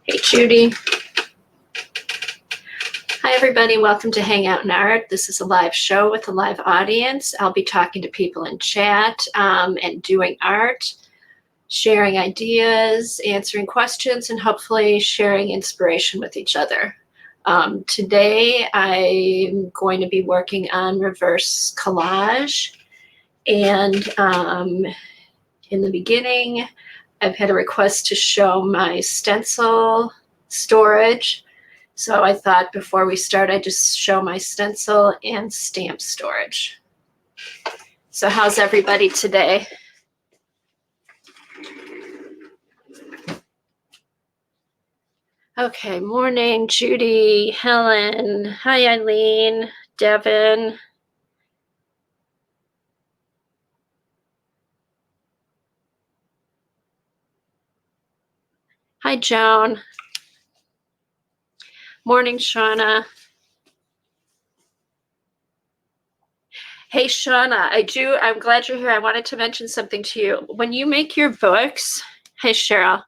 Hey, Judy. Hi, everybody. Welcome to Hangout in Art. This is a live show with a live audience. I'll be talking to people in chat and doing art, sharing ideas, answering questions, and hopefully sharing inspiration with each other. Today, I'm going to be working on reverse collage. And in the beginning, I've had a request to show my stencil storage. So I thought before we start, I'd just show my stencil and stamp storage. So how's everybody today? Okay, morning, Judy, Helen. Hi, Eileen, Devin. Hi, Joan. Morning, Shauna. Hey, Shauna, I'm glad you're here. I wanted to mention something to you. When you make your books, hey, Cheryl,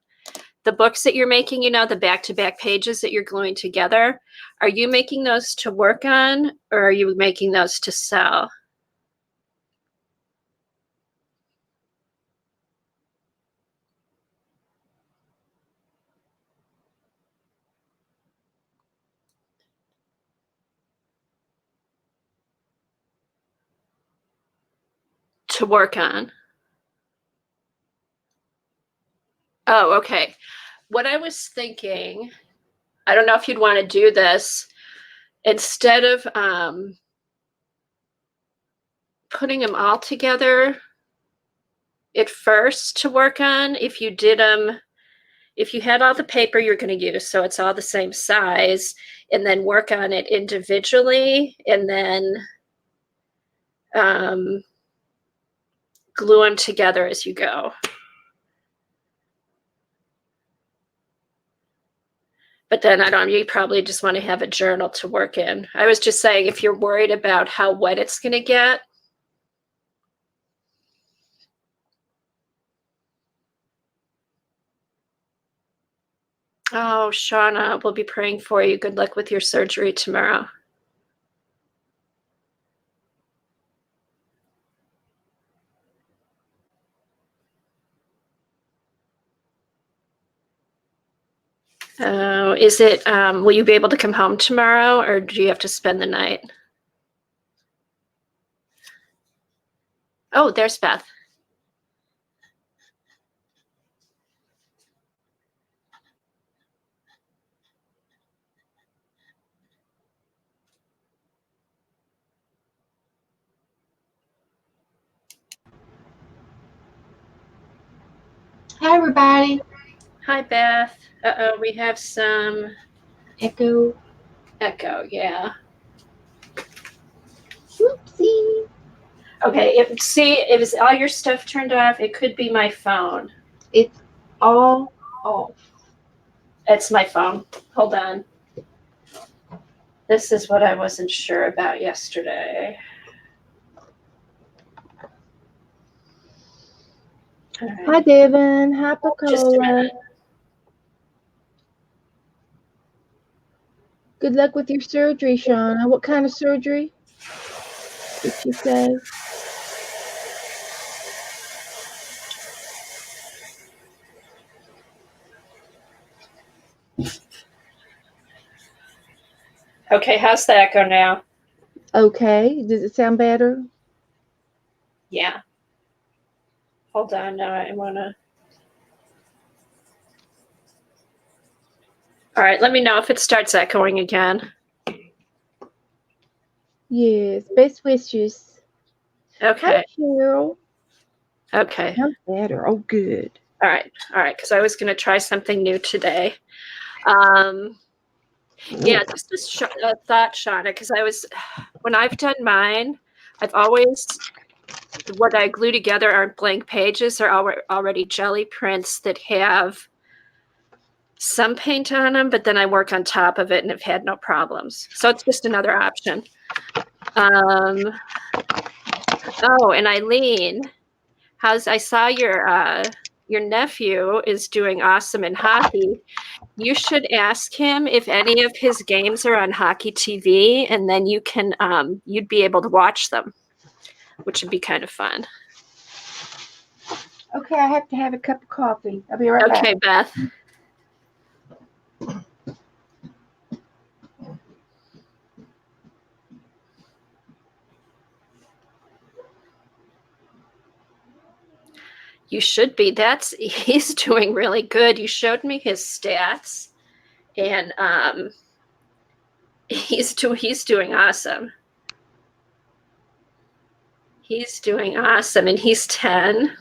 the books that you're making, you know, the back-to-back pages that you're gluing together, are you making those to work on or are you making those to sell? To work on. Oh, okay. What I was thinking, I don't know if you'd want to do this, instead of putting them all together at first to work on, if you did them, if you had all the paper you're going to use, so it's all the same size, and then work on it individually, and then glue them together as you go. But then you probably just want to have a journal to work in. I was just saying, if you're worried about how wet it's going to get. Oh, Shauna, we'll be praying for you. Good luck with your surgery tomorrow. Will you be able to come home tomorrow or do you have to spend the night? Oh, there's Beth. Hi, everybody. Hi, Beth. Uh-oh, we have some Echo. Echo, yeah. Whoopsie. Okay, if all your stuff turned off, it could be my phone. It's all off. It's my phone. Hold on. This is what I wasn't sure about yesterday. Right. Hi, Devin. Hi, Pacola. Just a minute. Good luck with your surgery, Shauna. What kind of surgery did she say? Okay, how's the echo now? Okay. Does it sound better? Yeah. Hold on, now I wanna. All right, let me know if it starts echoing again. Yes. Best wishes. Okay. Hi, Cheryl. Okay. Sounds better. Oh, good. All right, because I was gonna try something new today. Yeah, just a thought, Shauna, because when I've done mine, I've always, what I glue together aren't blank pages, they're already jelly prints that have some paint on them, but then I work on top of it and have had no problems. So it's just another option. Oh, and Eileen, I saw your your nephew is doing awesome in hockey. You should ask him if any of his games are on Hockey TV, and then you can you'd be able to watch them, which would be kind of fun. Okay, I have to have a cup of coffee. I'll be right back. Okay, Beth. You should be. He's doing really good. You showed me his stats, and he's doing awesome. He's doing awesome, and he's 10.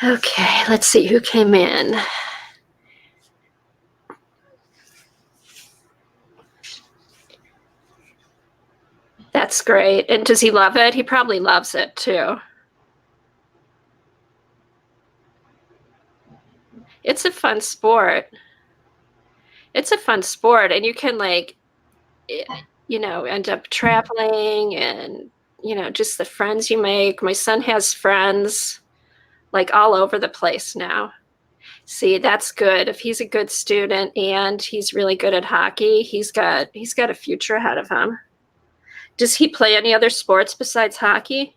Okay, let's see who came in. That's great. And does he love it? He probably loves it too. It's a fun sport. It's a fun sport, and you can end up traveling and, just the friends you make. My son has friends like all over the place now. See, that's good. If he's a good student and he's really good at hockey, he's got a future ahead of him. Does he play any other sports besides hockey?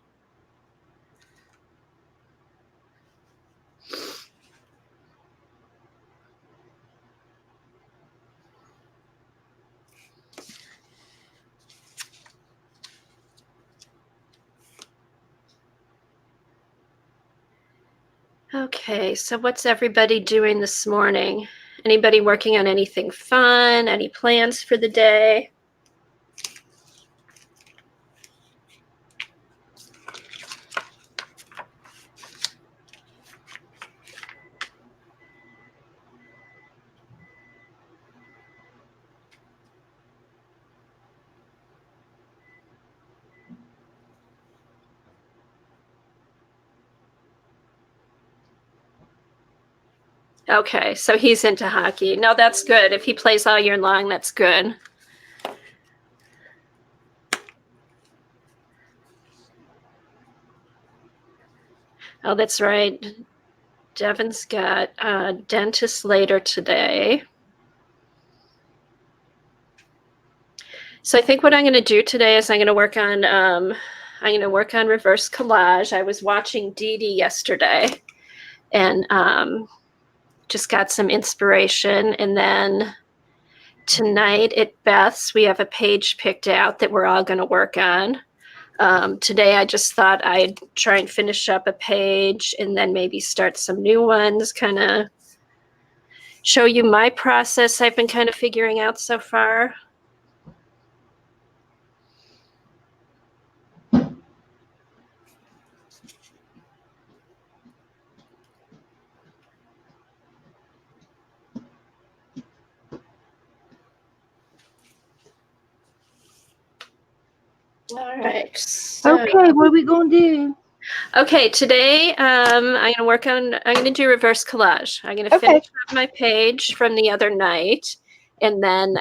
Okay, so what's everybody doing this morning? Anybody working on anything fun? Any plans for the day? Okay, so he's into hockey. No, that's good. If he plays all year long, that's good. Oh, that's right. Devin's got a dentist later today. So I think what I'm going to do today is I'm going to work on reverse collage. I was watching Dee Dee yesterday, and just got some inspiration. And then tonight at Beth's, we have a page picked out that we're all going to work on. Today, I just thought I'd try and finish up a page and then maybe start some new ones, kind of show you my process I've been kind of figuring out so far. All right. So, Okay, what are we gonna do? okay, today I'm gonna do reverse collage. I'm gonna finish up my page from the other night, and then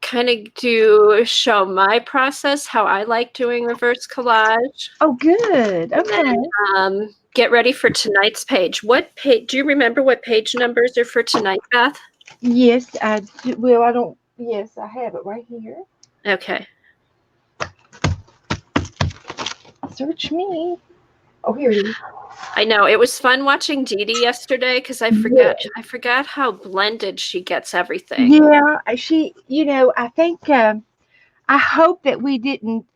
kind of show my process, how I like doing reverse collage. Oh, good. Okay. And then, get ready for tonight's page. What page? Do you remember what page numbers are for tonight, Beth? Yes, I do. Well, I don't. Yes, I have it right here. Okay. Search me. Oh, here it is. I know it was fun watching Dee Dee yesterday because I forgot how blended she gets everything. Yeah, she. I think. I hope that we didn't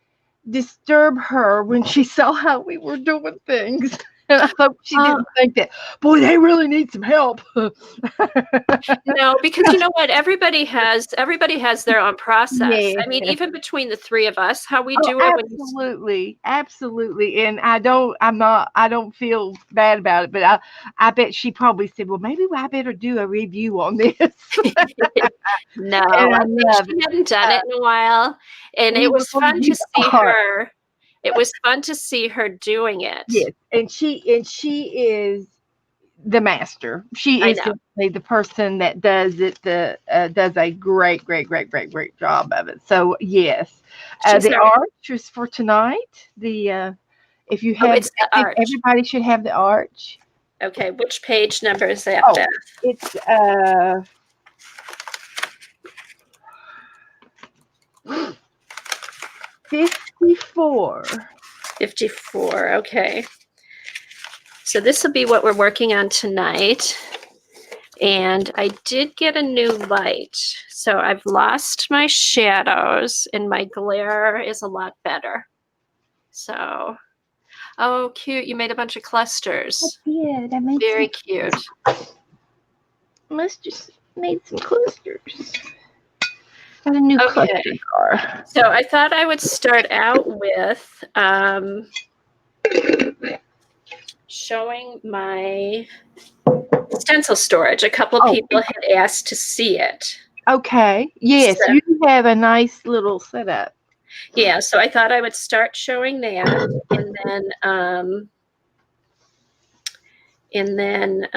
disturb her when she saw how we were doing things. And I hope she didn't think that, boy, they really need some help. No, because you know what? Everybody has their own process. Yes. I mean, even between the three of us, how we do it. Absolutely. And I don't feel bad about it, but I bet she probably said, well, maybe I better do a review on this. No, I think she hadn't done it in a while. And it was fun to see her. It was fun to see her doing it. Yes, and she is the master. She I is know. definitely the person that does it. Does a great, great, great, great, great job of it. So yes, She's the our, arch is for tonight. The if you oh, have, it's the I think arch. everybody should have the arch. Okay, which page number is that, Oh, Beth? it's 54. 54, okay. So this will be what we're working on tonight. And I did get a new light. So I've lost my shadows and my glare is a lot better. So, oh, cute. You made a bunch of clusters. Yeah, that made Very cute. Must just made some clusters. Got a new cluster Okay. car. So I thought I would start out with showing my stencil storage. A couple Oh. people had asked to see it. Okay. Yes, So- you have a nice little setup. Yeah, so I thought I would start showing that, and then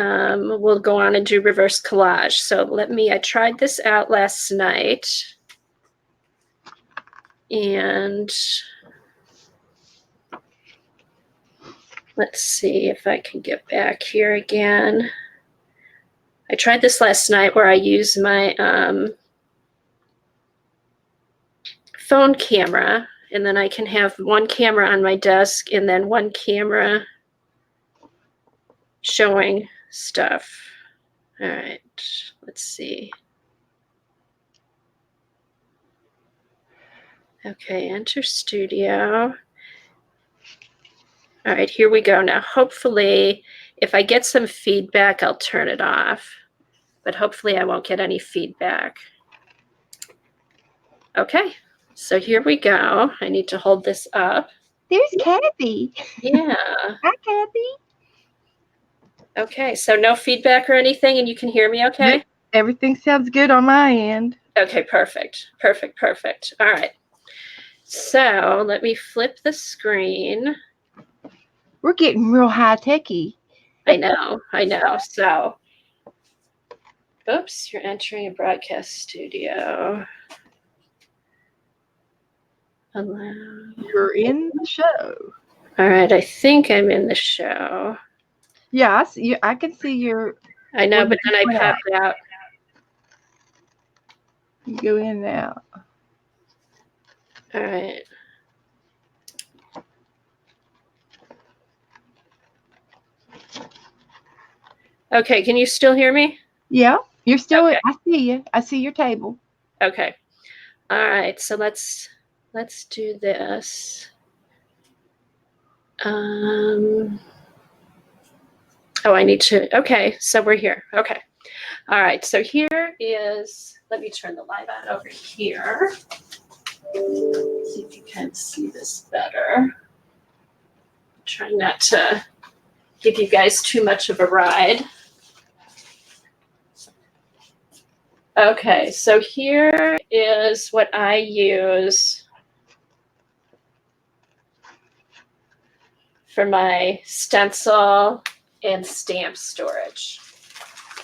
we'll go on and do reverse collage. So I tried this out last night, and let's see if I can get back here again. I tried this last night where I use my phone camera, and then I can have one camera on my desk and then one camera showing stuff. All right, let's see. Okay, enter studio. All right, here we go. Now, hopefully, if I get some feedback, I'll turn it off. But hopefully I won't get any feedback. Okay, so here we go. I need to hold this up. There's Kathy. Yeah. Hi, Kathy. Okay, so no feedback or anything, and you can hear me okay? Everything sounds good on my end. Okay, perfect. Perfect, perfect. All right. So let me flip the screen. We're getting real high-techy. I know. So, oops, you're entering a broadcast studio. Allow. You're in the show. All right, I think I'm in the show. Yeah, I can see your. I know, but then I popped out. You go in now. All right. Okay, can you still hear me? Yeah, you're still. Okay. I see you. I see your table. Okay. All right, so let's do this. Oh, I need to, okay, so we're here. Okay. All right, so here is, let me turn the light on over here. See if you can see this better. Try not to give you guys too much of a ride. Okay, so here is what I use for my stencil and stamp storage.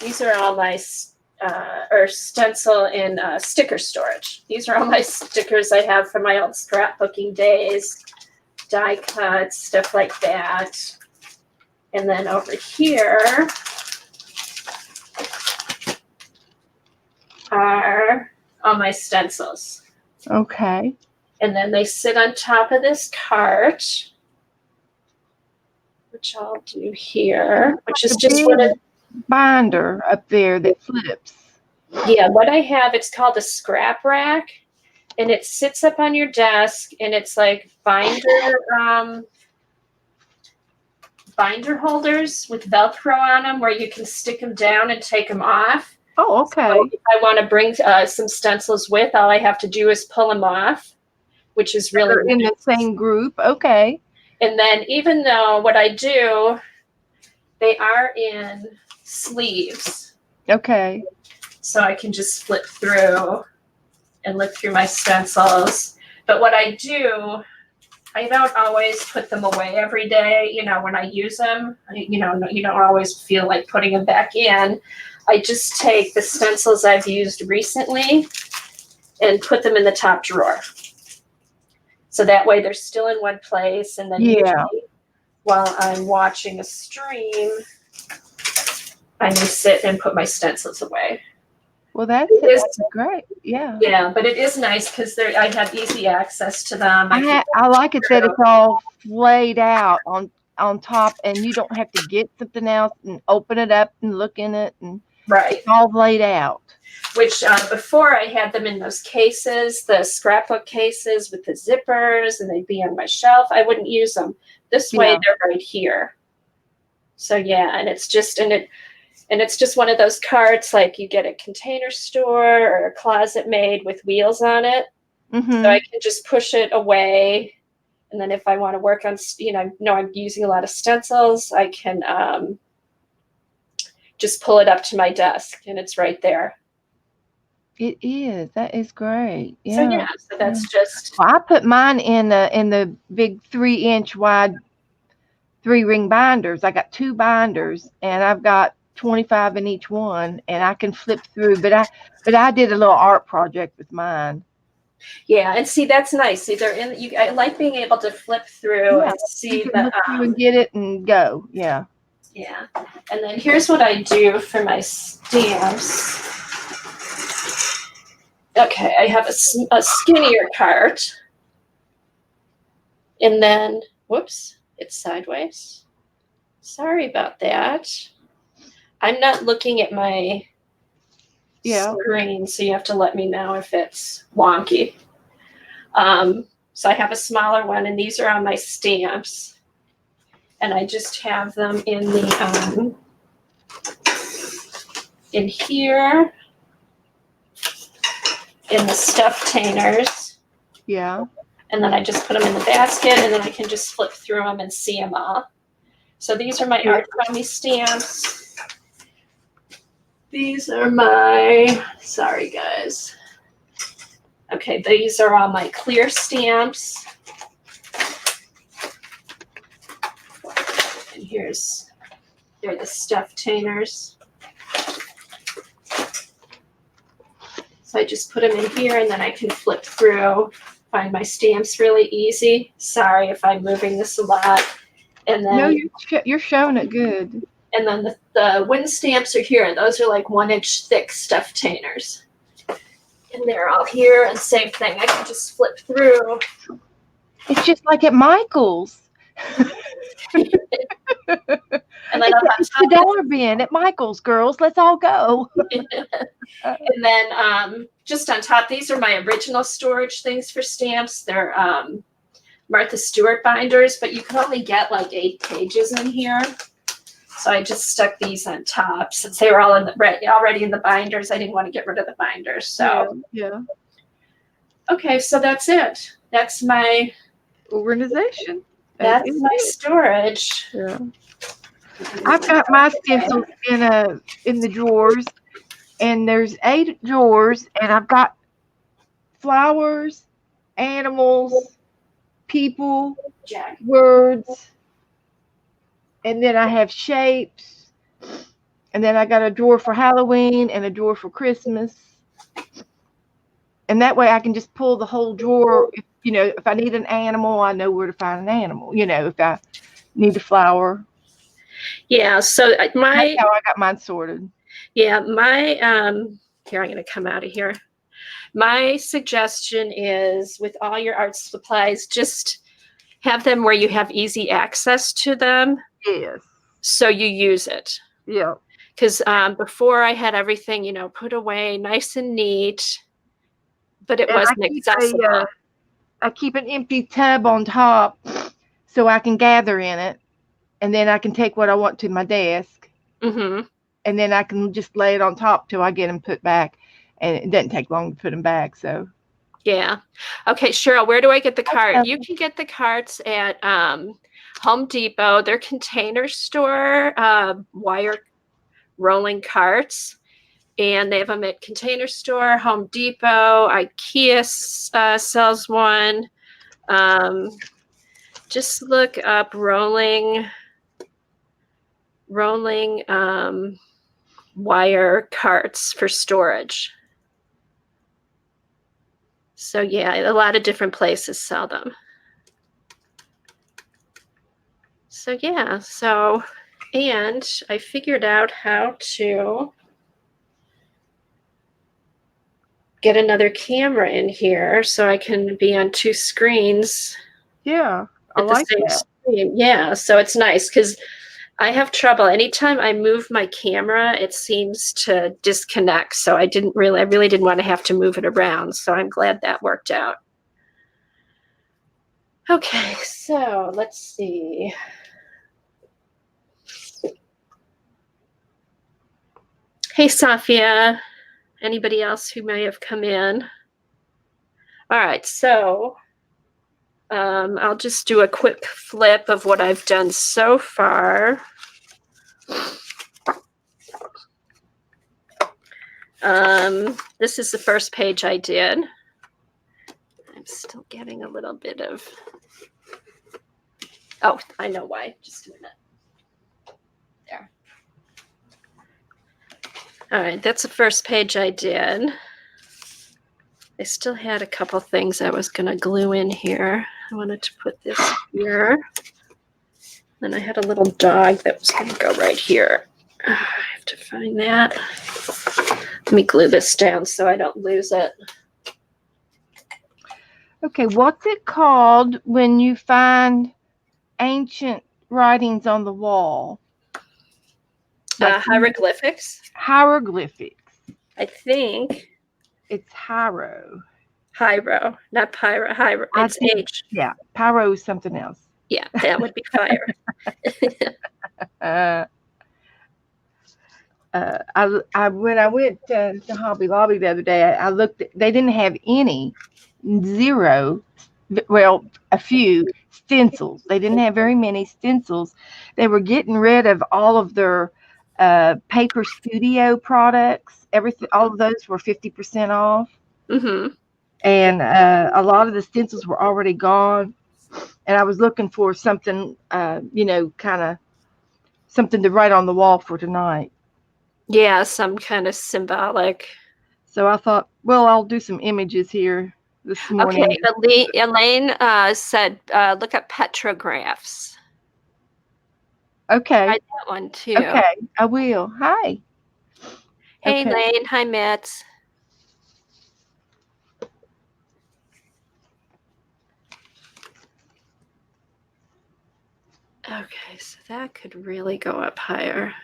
These are all my stencil and sticker storage. These are all my stickers I have from my old scrapbooking days, die cuts, stuff like that. And then over here are all my stencils. Okay. And then they sit on top of this cart, which I'll do here, which is just what it, binder up there that flips. yeah, what I have, it's called a scrap rack, and it sits up on your desk, and it's like binder holders with Velcro on them where you can stick them down and take them off. Oh, okay. So if I want to bring some stencils with, all I have to do is pull them off, which is really They're in the same group. Okay. And then even though what I do, they are in sleeves. Okay. So I can just flip through and look through my stencils. But what I do I don't always put them away every day. When I use them, you don't always feel like putting them back in. I just take the stencils I've used recently and put them in the top drawer. So that way they're still in one place. And then usually while I'm watching a stream, I may sit and put my stencils away. Well, that's great. Yeah. Yeah, but it is nice because I have easy access to them. I like it that it's all laid out on top, and you don't have to get something else and open it up and look in it, and it's all laid out. Which before I had them in those cases, the scrapbook cases with the zippers, and they'd be on my shelf. I wouldn't use them. This way, they're right here. So yeah, and it's just it's just one of those carts like you get at a Container Store or a Closet Made with wheels on it. So I can just push it away. And then if I want to work on, I'm using a lot of stencils, I can just pull it up to my desk and it's right there. It is. That is great. Yeah. So that's just. Well, I put mine in the big 3-inch wide 3-ring binders. I got 2 binders, and I've got 25 in each one, and I can flip through. But I did a little art project with mine. Yeah, and see, that's nice. See, they're in. I like being able to flip through and see look through and get it and go. Yeah. Yeah, and then here's what I do for my stamps. Okay, I have a skinnier cart, and then whoops, it's sideways. Sorry about that. I'm not looking at my screen, so you have to let me know if it's wonky. So I have a smaller one, and these are on my stamps, and I just have them in the in here in the Stufftainers. Yeah. And then I just put them in the basket, and then I can just flip through them and see them all. So these are my Art Crummy stamps. These are my, sorry guys. Okay, these are all my clear stamps. And they're the Stufftainers. So I just put them in here, and then I can flip through, find my stamps really easy. Sorry if I'm moving this a lot. And then no, you're showing it good. And then the wind stamps are here. Those are like 1-inch thick Stufftainers. And they're all here, and same thing. I can just flip through. It's just like at Michael's. And then it's the dollar bin at Michael's, girls. Let's all go. And then just on top, these are my original storage things for stamps. They're Martha Stewart binders, but you can only get like 8 pages in here. So I just stuck these on top since they were all already in the binders. I didn't want to get rid of the binders. So yeah. Okay, so that's it. That's my organization. That's my storage. Yeah. I've got my stencils in the drawers, and there's 8 drawers, and I've got flowers, animals, people, words, and then I have shapes, and then I got a drawer for Halloween and a drawer for Christmas. And that way I can just pull the whole drawer. If I need an animal, I know where to find an animal. If I need a flower. Yeah, so that's how I got mine sorted. Yeah, here, I'm going to come out of here. My suggestion is, with all your art supplies, just have them where you have easy access to them. Yes. So you use it. Yeah. Because before I had everything, put away nice and neat, but it wasn't accessible. I keep an empty tub on top so I can gather in it, and then I can take what I want to my desk. Mm-hmm. And then I can just lay it on top till I get them put back, and it doesn't take long to put them back. So, yeah. Okay, Cheryl, where do I get the cart? You can get the carts at Home Depot. They're Container Store wire rolling carts, and they have them at Container Store, Home Depot, IKEA sells one. just look up rolling wire carts for storage. So yeah, a lot of different places sell them. So yeah, and I figured out how to get another camera in here so I can be on two screens Yeah, I at the like same that. screen. Yeah, so it's nice because I have trouble. Anytime I move my camera, it seems to disconnect. So I really didn't want to have to move it around. So I'm glad that worked out. Okay, so let's see. Hey, Safia. Anybody else who may have come in? All right, so I'll just do a quick flip of what I've done so far. This is the first page I did. I'm still getting a little bit of, oh, I know why, just a minute. There. All right, that's the first page I did. I still had a couple things I was gonna glue in here. I wanted to put this here. Then I had a little dog that was gonna go right here. I have to find that. Let me glue this down so I don't lose it. Okay, what's it called when you find ancient writings on the wall? Like Hieroglyphics. hieroglyphics. I think It's hiero. Hyro, not pyro. Hyro. I It's think, H. yeah, pyro is something else. Yeah, that would be fire. I when I went to Hobby Lobby the other day, I looked. They didn't have any, zero. Well, a few stencils. They didn't have very many stencils. They were getting rid of all of their Paper Studio products. Everything, all of those were 50% off, Mm-hmm. and a lot of the stencils were already gone. And I was looking for something, kind of something to write on the wall for tonight. Yeah, some kind of symbolic. So I thought, well, I'll do some images here this morning. Okay, Elaine said look up petrographs. Okay. Try that one too. Okay, I will. Hi. Hey, Okay. Elaine. Hi, Mitz. Okay, so that could really go up higher.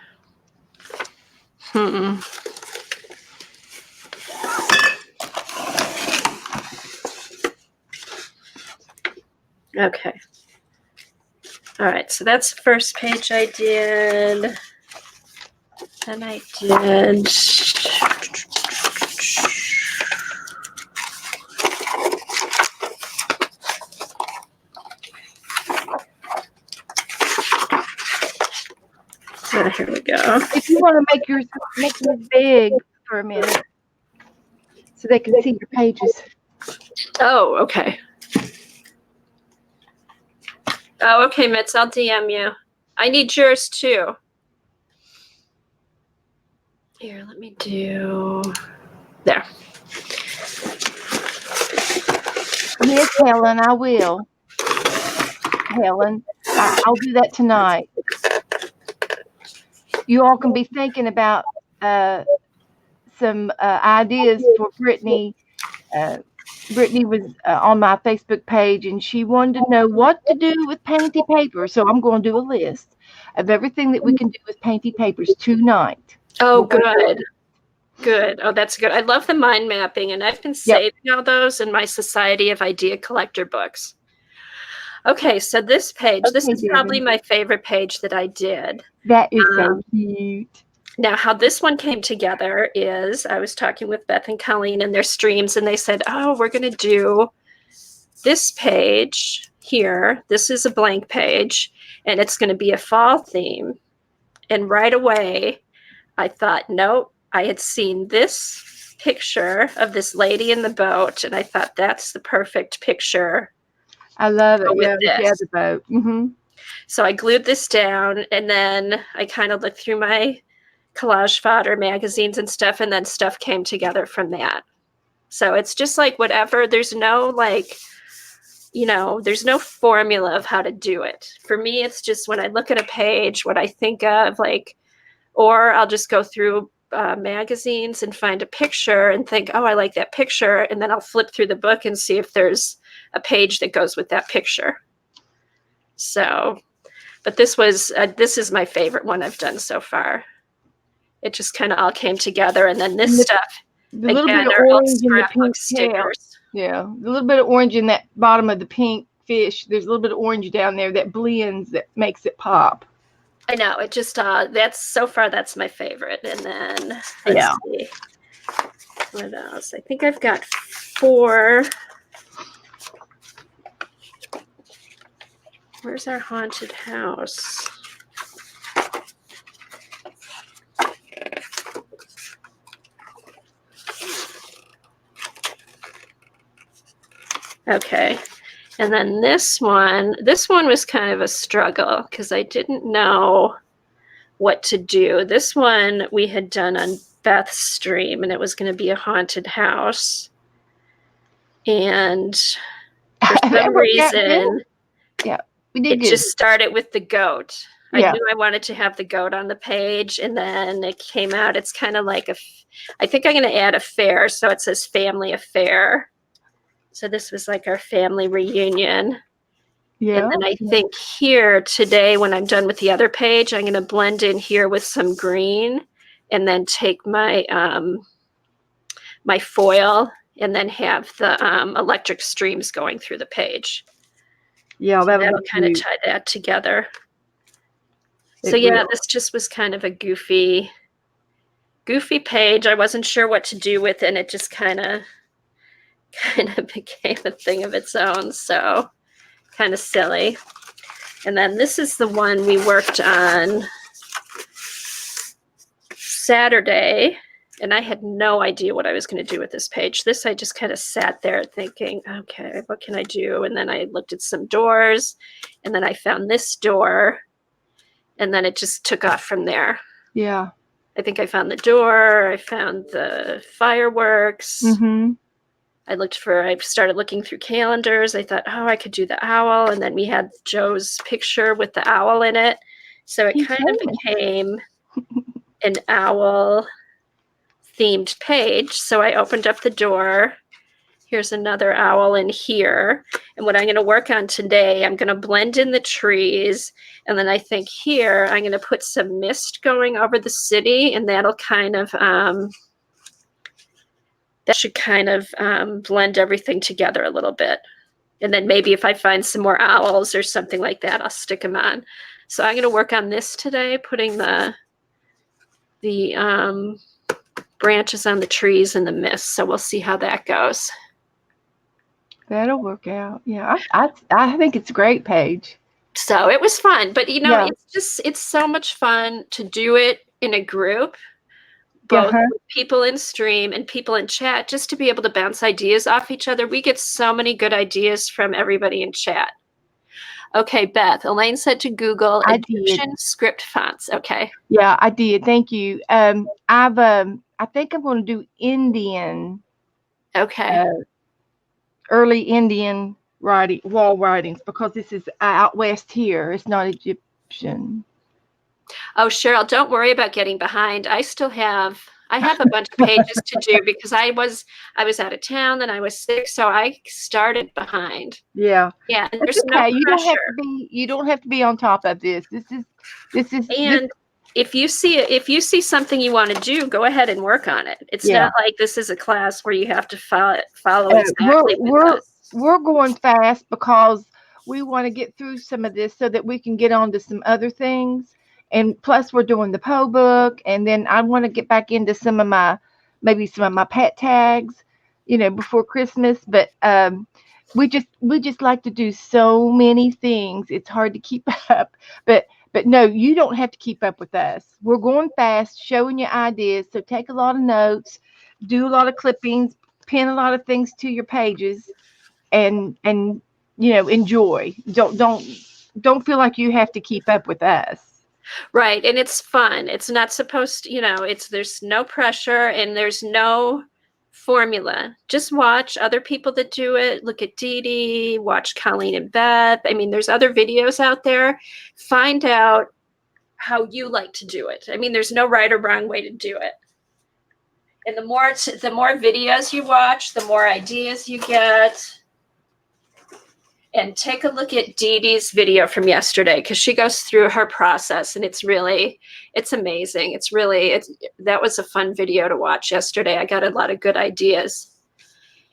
Okay. All right, so that's the first page I did. Then I did. Here we go. If you want to make yours big for a minute so they can see your pages. Oh, okay. Oh, okay, Mitz, I'll DM you. I need yours too. Here, let me do there. Yes, Helen, I will. Helen, I'll do that tonight. You all can be thinking about some ideas for Brittany. Brittany was on my Facebook page, and she wanted to know what to do with painty paper. So I'm going to do a list of everything that we can do with painty papers tonight. Oh, good. Good. Oh, that's good. I love the mind mapping, and I've been saving all those in my Society of Idea Collector books. Okay, so this page, this is probably my favorite page that I did. That is so cute. Now, how this one came together is I was talking with Beth and Colleen in their streams, and they said, oh, we're going to do this page here. This is a blank page, and it's going to be a fall theme. And right away, I thought, nope, I had seen this picture of this lady in the boat, and I thought that's the perfect picture. I love it. go with Yeah, with the this. other boat. Mm-hmm. So I glued this down, and then I kind of looked through my collage fodder magazines and stuff, and then stuff came together from that. So it's just like whatever. There's no like, there's no formula of how to do it. For me, it's just when I look at a page, what I think of, like, or I'll just go through magazines and find a picture and think, oh, I like that picture. And then I'll flip through the book and see if there's a page that goes with that picture. So, but this is my favorite one I've done so far. It just kind of all came together. And then this stuff, The little again, bit of are all orange in the scrapbook pink tail. stickers. Yeah, a little bit of orange in that bottom of the pink fish. There's a little bit of orange down there that blends, that makes it pop. I know, it just, that's my favorite. And then, let's see, what else? I think I've got 4. Where's our haunted house? Okay. And then this one was kind of a struggle because I didn't know what to do. This one we had done on Beth's stream, and it was going to be a haunted house. And for some reason, we did it just started with the goat. Yeah. I knew I wanted to have the goat on the page, and then it came out. It's kind of like I think I'm going to add a fair. So it says family affair. So this was like our family reunion. Yeah. And then I think here today, when I'm done with the other page, I'm going to blend in here with some green, and then take my my foil, and then have the electric streams going through the page. Yeah, so that'll kind of tie that together. This just was kind of a goofy page. I wasn't sure what to do with it, and it just kind of became a thing of its own. So kind of silly. And then this is the one we worked on Saturday, and I had no idea what I was going to do with this page. This, I just kind of sat there thinking, okay, what can I do? And then I looked at some doors, and then I found this door, and then it just took off from there. Yeah. I think I found the door. I found the fireworks. Mm-hmm. I started looking through calendars. I thought, oh, I could do the owl. And then we had Joe's picture with the owl in it. So it kind of became an owl themed page. So I opened up the door. Here's another owl in here. And what I'm going to work on today, I'm going to blend in the trees. And then I think here, I'm going to put some mist going over the city. And that'll kind of, that should kind of blend everything together a little bit. And then maybe if I find some more owls or something like that, I'll stick them on. So I'm going to work on this today, putting the branches on the trees and the mist. So we'll see how that goes. That'll work out. Yeah, I think it's a great page. So it was fun, but it's so much fun to do it in a group. Both people in stream and people in chat, just to be able to bounce ideas off each other. We get so many good ideas from everybody in chat. Okay, Beth, Elaine said to Google Egyptian script fonts. Okay. Yeah, I did. Thank you. I think I'm going to do Indian. Okay. Early Indian wall writings, because this is out west here. It's not Egyptian. Oh, Cheryl, don't worry about getting behind. I have a bunch of pages to do because I was out of town, then I was sick, so I started behind. Yeah. Yeah, and there's no pressure. You don't have to be on top of this. This is And if you see something you want to do, go ahead and work on it. It's not like this is a class where you have to follow exactly we're going fast because we want to get through some of this so that we can get on to some other things. And plus we're doing the Poe book, and then I want to get back into some of my pet tags, before Christmas. But we just like to do so many things. It's hard to keep up. But no, you don't have to keep up with us. We're going fast, showing you ideas. So take a lot of notes, do a lot of clippings, pin a lot of things to your pages, and enjoy. Don't feel like you have to keep up with us. Right. And it's fun. It's not supposed to, there's no pressure and there's no formula. Just watch other people that do it. Look at Dee Dee, watch Colleen and Beth. I mean, there's other videos out there. Find out how you like to do it. I mean, there's no right or wrong way to do it. And the more videos you watch, the more ideas you get. And take a look at Dee Dee's video from yesterday, because she goes through her process and it's amazing. That was a fun video to watch yesterday. I got a lot of good ideas.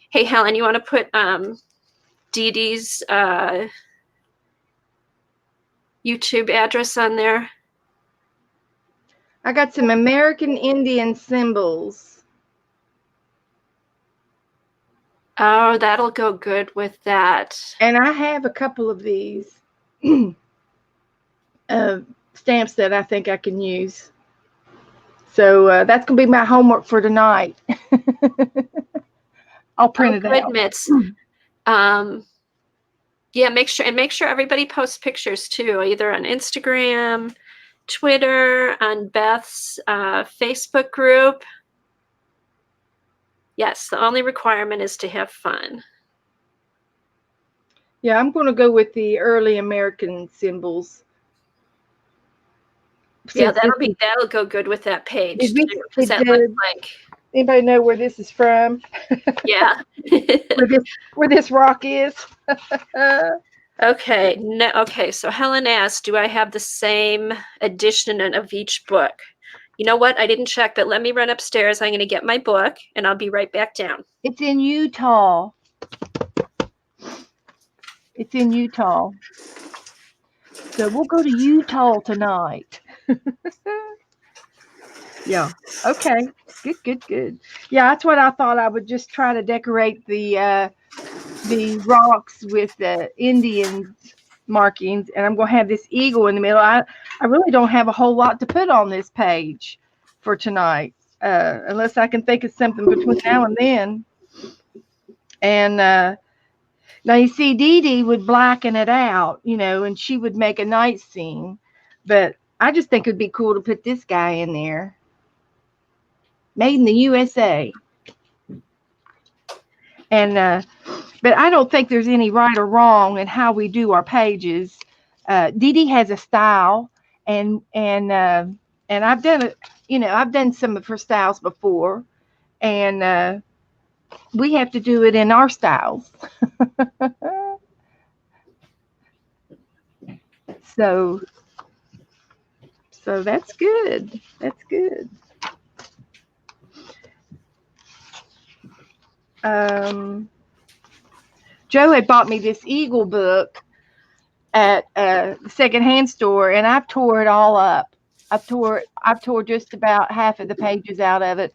Hey, Helen, you want to put Dee Dee's YouTube address on there? I got some American Indian symbols. Oh, that'll go good with that. And I have a couple of these stamps that I think I can use. So that's going to be my homework for tonight. I'll print it out. Mitts. Yeah, make sure everybody posts pictures too, either on Instagram, Twitter, on Beth's Facebook group. Yes, the only requirement is to have fun. Yeah, I'm going to go with the early American symbols. Yeah, that'll go good with that page. Anybody know where this is from? Yeah. where this rock is? Okay. Okay. So Helen asked, do I have the same edition of each book? You know what? I didn't check, but let me run upstairs. I'm going to get my book and I'll be right back down. It's in Utah. So we'll go to Utah tonight. Yeah. Okay. Good. Yeah, that's what I thought. I would just try to decorate the rocks with the Indian markings, and I'm going to have this eagle in the middle. I really don't have a whole lot to put on this page for tonight, unless I can think of something between now and then. And now you see, Dee Dee would blacken it out, and she would make a night scene. But I just think it'd be cool to put this guy in there. Made in the USA. And but I don't think there's any right or wrong in how we do our pages. Dee Dee has a style, and I've done it. I've done some of her styles before, and we have to do it in our styles. So that's good. That's good. Joe had bought me this Eagle book at the secondhand store, and I've tore it all up. I've tore just about half of the pages out of it,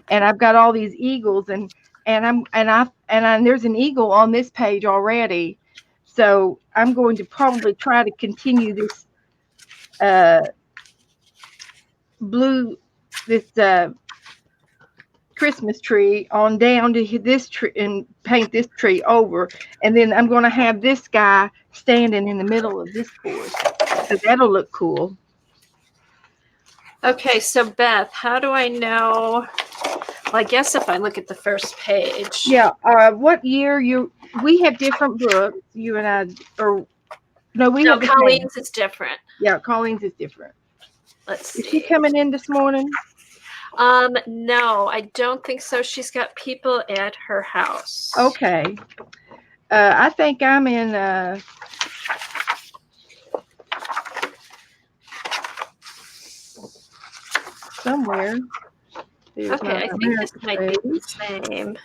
and I've got all these eagles, and there's an eagle on this page already. So I'm going to probably try to continue this Christmas tree on down to this tree and paint this tree over, and then I'm going to have this guy standing in the middle of this course, so that'll look cool. Okay, so Beth, how do I know? Well, I guess if I look at the first page. Yeah. What year we have different books, you and I, or no, we have Colleen's is different. Yeah, Colleen's is different. Let's see. Is she coming in this morning? No, I don't think so. She's got people at her house. Okay. I think I'm in somewhere. Okay, I think this might be the same.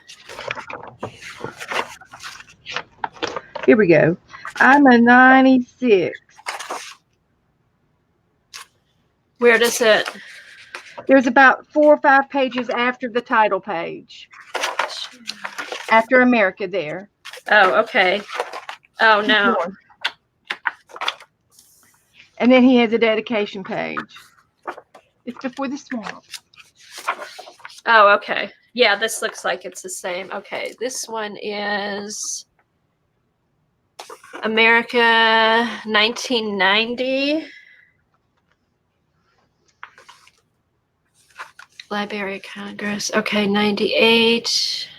Here we go. I'm a 96. Where does it? There's about 4 or 5 pages after the title page. After America there. Oh, okay. Oh, no. And then he has a dedication page. It's before the swamp. Oh, okay. Yeah, this looks like it's the same. Okay, this one is America, 1990. Library of Congress. Okay, 98.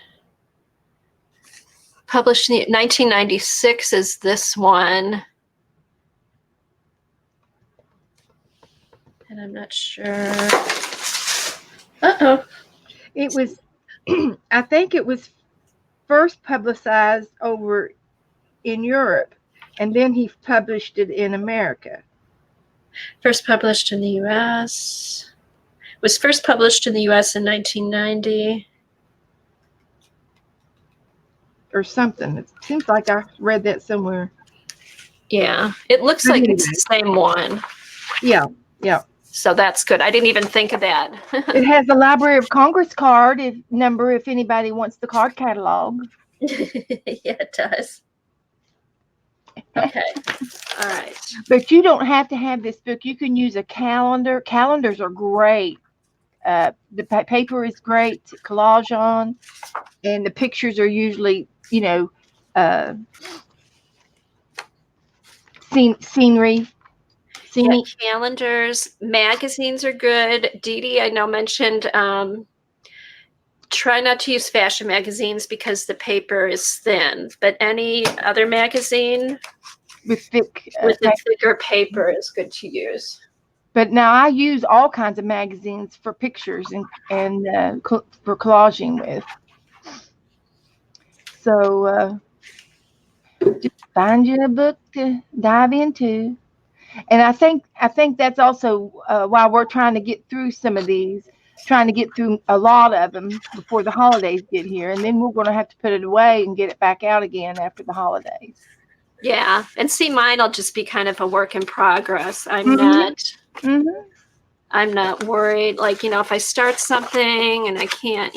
Published in 1996 is this one. And I'm not sure. Uh-oh. It was, I think it was first publicized over in Europe, and then he published it in America. First published in the U.S. Was first published in the U.S. in 1990. Or something. It seems like I read that somewhere. Yeah, it looks like it's the same one. Yeah, yeah. So that's good. I didn't even think of that. It has the Library of Congress card number if anybody wants the card catalog. Yeah, it does. Okay. All right. But you don't have to have this book. You can use a calendar. Calendars are great. The paper is great to collage on, and the pictures are usually, scenery. Yeah, calendars, magazines are good. Dee Dee, I know, mentioned try not to use fashion magazines because the paper is thin, but any other magazine with a thicker paper is good to use. But now I use all kinds of magazines for pictures and for collaging with. So just find you a book to dive into. And I think that's also why we're trying to get through some of these, trying to get through a lot of them before the holidays get here. And then we're going to have to put it away and get it back out again after the holidays. Yeah. And see, mine will just be kind of a work in progress. I'm not worried. Like, if I start something and I can't,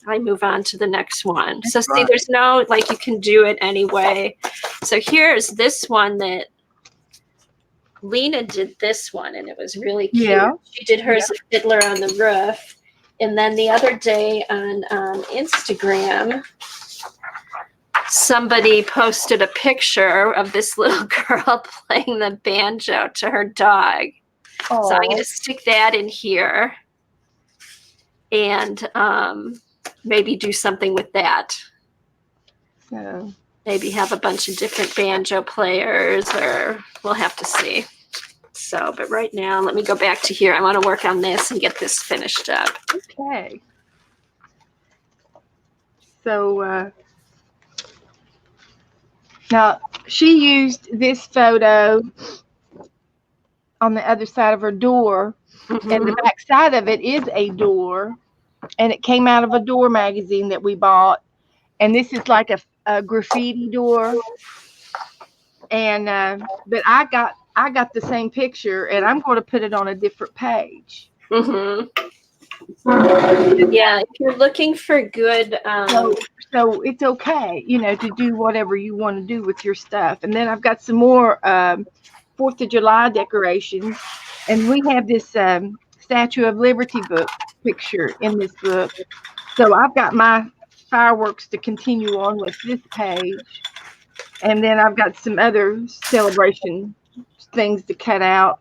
I move on to the next one. That's so right. See, there's no, like, you can do it anyway. So here's this one that Lena did this one, and it was really cute. Yeah. She did hers of Fiddler on the Roof. And then the other day on Instagram, somebody posted a picture of this little girl playing the banjo to her dog. Oh. So I'm going to stick that in here and maybe do something with that. So maybe have a bunch of different banjo players, or we'll have to see. So, but right now, let me go back to here. I want to work on this and get this finished up. Okay. So now she used this photo on the other side of her door, and the back side of it is a door, and it came out of a door magazine that we bought. And this is like a graffiti door. And but I got the same picture, and I'm going to put it on a different page. Yeah, if you're looking for good. So it's okay, to do whatever you want to do with your stuff. And then I've got some more 4th of July decorations, and we have this Statue of Liberty book picture in this book. So I've got my fireworks to continue on with this page, and then I've got some other celebration things to cut out,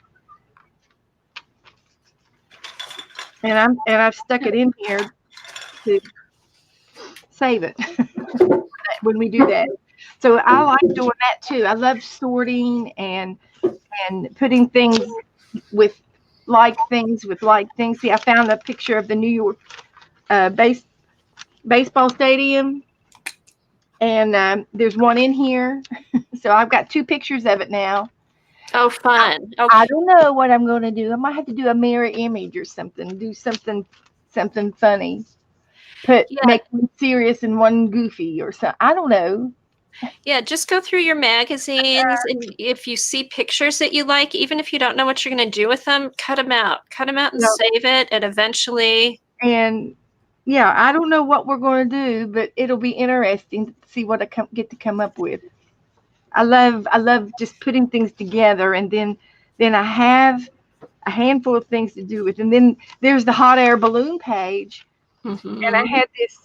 and I've stuck it in here to save it when we do that. So I like doing that too. I love sorting and putting things with like things. See, I found a picture of the New York baseball stadium, and there's one in here. So I've got 2 pictures of it now. Oh, fun. Okay. I don't know what I'm going to do. I might have to do a mirror image or something. Do something funny. Make one serious and one goofy or something. I don't know. Yeah, just go through your magazines, and if you see pictures that you like, even if you don't know what you're going to do with them, cut them out and save it, and eventually. And yeah, I don't know what we're going to do, but it'll be interesting to see what I get to come up with. I love just putting things together, and then I have a handful of things to do with. And then there's the hot air balloon page, and I had this.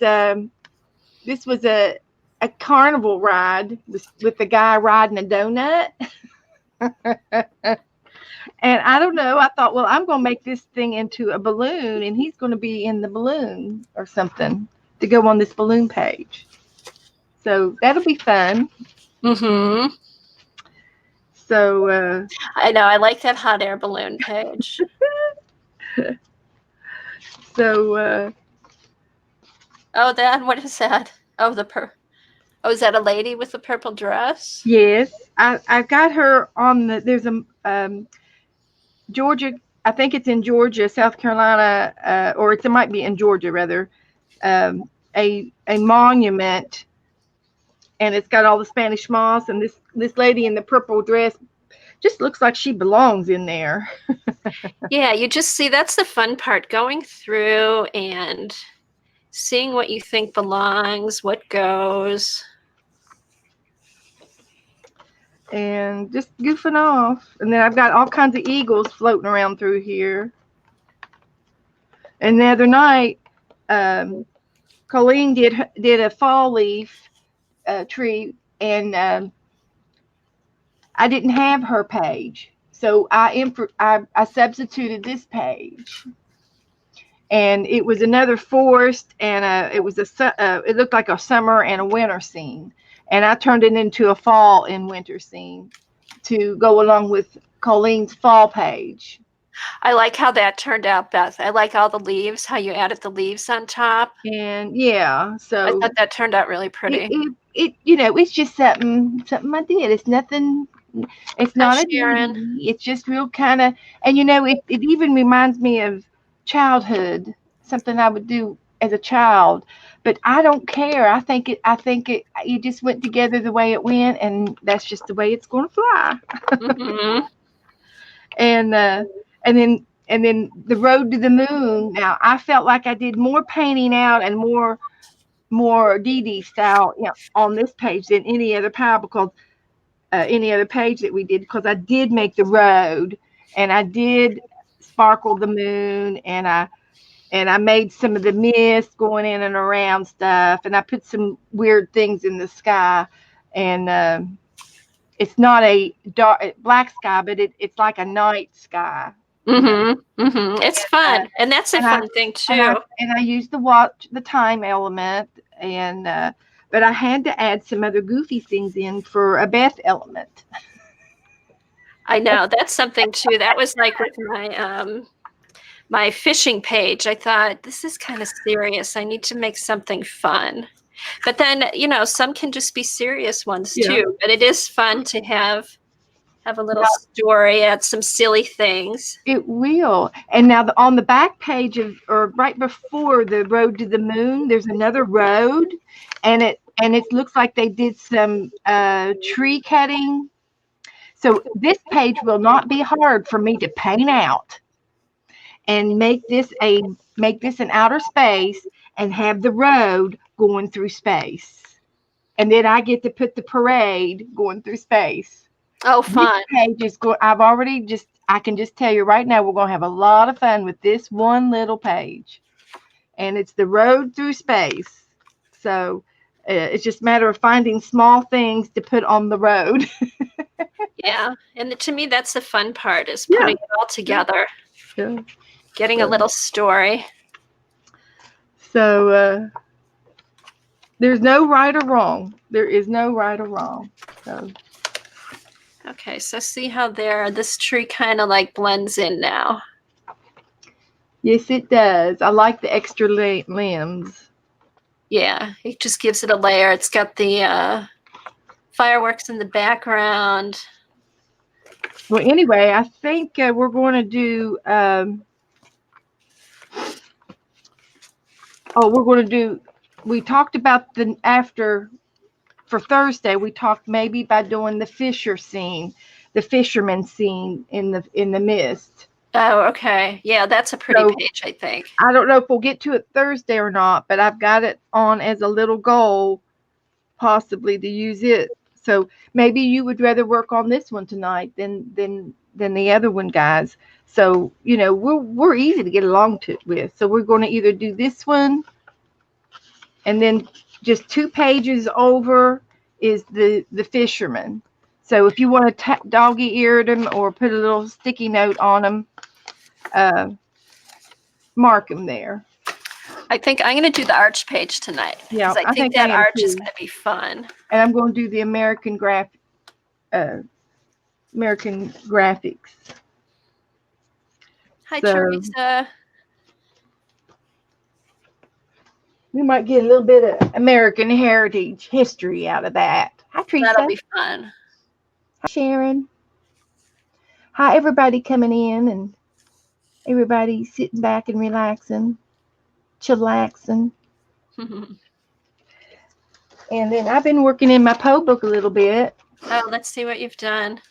This was a a carnival ride with the guy riding a donut. And I don't know. I thought, well, I'm going to make this thing into a balloon, and he's going to be in the balloon or something to go on this balloon page. So that'll be fun. Mm-hmm. So I know. I like that hot air balloon page. so Oh, what is that? Oh, Oh, is that a lady with the purple dress? yes, I got her on there's a Georgia. I think it's in Georgia, South Carolina, or it might be in Georgia rather. A monument, and it's got all the Spanish moss, and this lady in the purple dress just looks like she belongs in there. Yeah, you just see that's the fun part, going through and seeing what you think belongs, what goes. And just goofing off. And then I've got all kinds of eagles floating around through here. And the other night, Colleen did a fall leaf tree, and I didn't have her page, so I substituted this page, and it was another forest, and it looked like a summer and a winter scene, and I turned it into a fall and winter scene to go along with Colleen's fall page. I like how that turned out, Beth. I like all the leaves, how you added the leaves on top. And yeah, so I thought that turned out really pretty. It's just something I did. It's nothing. It's not a Sharon. duty. It's just real kind of, and it even reminds me of childhood, something I would do as a child. But I don't care. I think it just went together the way it went, and that's just the way it's going to fly. Mm-hmm. And then the road to the moon. Now I felt like I did more painting out and more Dee Dee style, on this page than any other pile, because any other page that we did, because I did make the road, and I did sparkle the moon, and I made some of the mist going in and around stuff, and I put some weird things in the sky, and it's not a black sky, but it's like a night sky. Mm-hmm. Mm-hmm. It's fun, and that's a fun thing too. And I used the time element, and but I had to add some other goofy things in for a Beth element. I know, that's something too. That was like with my fishing page. I thought, this is kind of serious. I need to make something fun. But then, some can just be serious ones too. But it is fun to have a little story, add some silly things. It will. And now on the back page or right before the road to the moon, there's another road, and it looks like they did some tree cutting. So this page will not be hard for me to paint out and make this an outer space and have the road going through space. And then I get to put the parade going through space. Oh, fun. This page is I can just tell you right now, we're going to have a lot of fun with this one little page. And it's the road through space. So it's just a matter of finding small things to put on the road. Yeah. And to me, that's the fun part, is putting it all together. Yeah. Getting a little story. So there's no right or wrong. There is no right or wrong. So. Okay, so see how this tree kind of like blends in now. Yes, it does. I like the extra limbs. Yeah, it just gives it a layer. It's got the fireworks in the background. Well, anyway, I think we're going to do. We talked about for Thursday. We talked maybe by doing the fisherman scene in the mist. Oh, okay. Yeah, that's a pretty page, I think. I don't know if we'll get to it Thursday or not, but I've got it on as a little goal, possibly to use it. So maybe you would rather work on this one tonight than the other one, guys. So we're easy to get along with. So we're going to either do this one, and then just 2 pages over is the fisherman. So if you want to doggy ear them or put a little sticky note on them, mark them there. I think I'm going to do the arch page tonight. Yeah, because I think I that am arch is too. going to be fun. And I'm going to do the American graphics. Hi, So- Teresa. We might get a little bit of American heritage history out of that. Hi, Teresa. That'll be fun. Hi, Sharon. Hi, everybody coming in and everybody sitting back and relaxing, chillaxing. And then I've been working in my Poe book a little bit. Oh, let's see what you've done.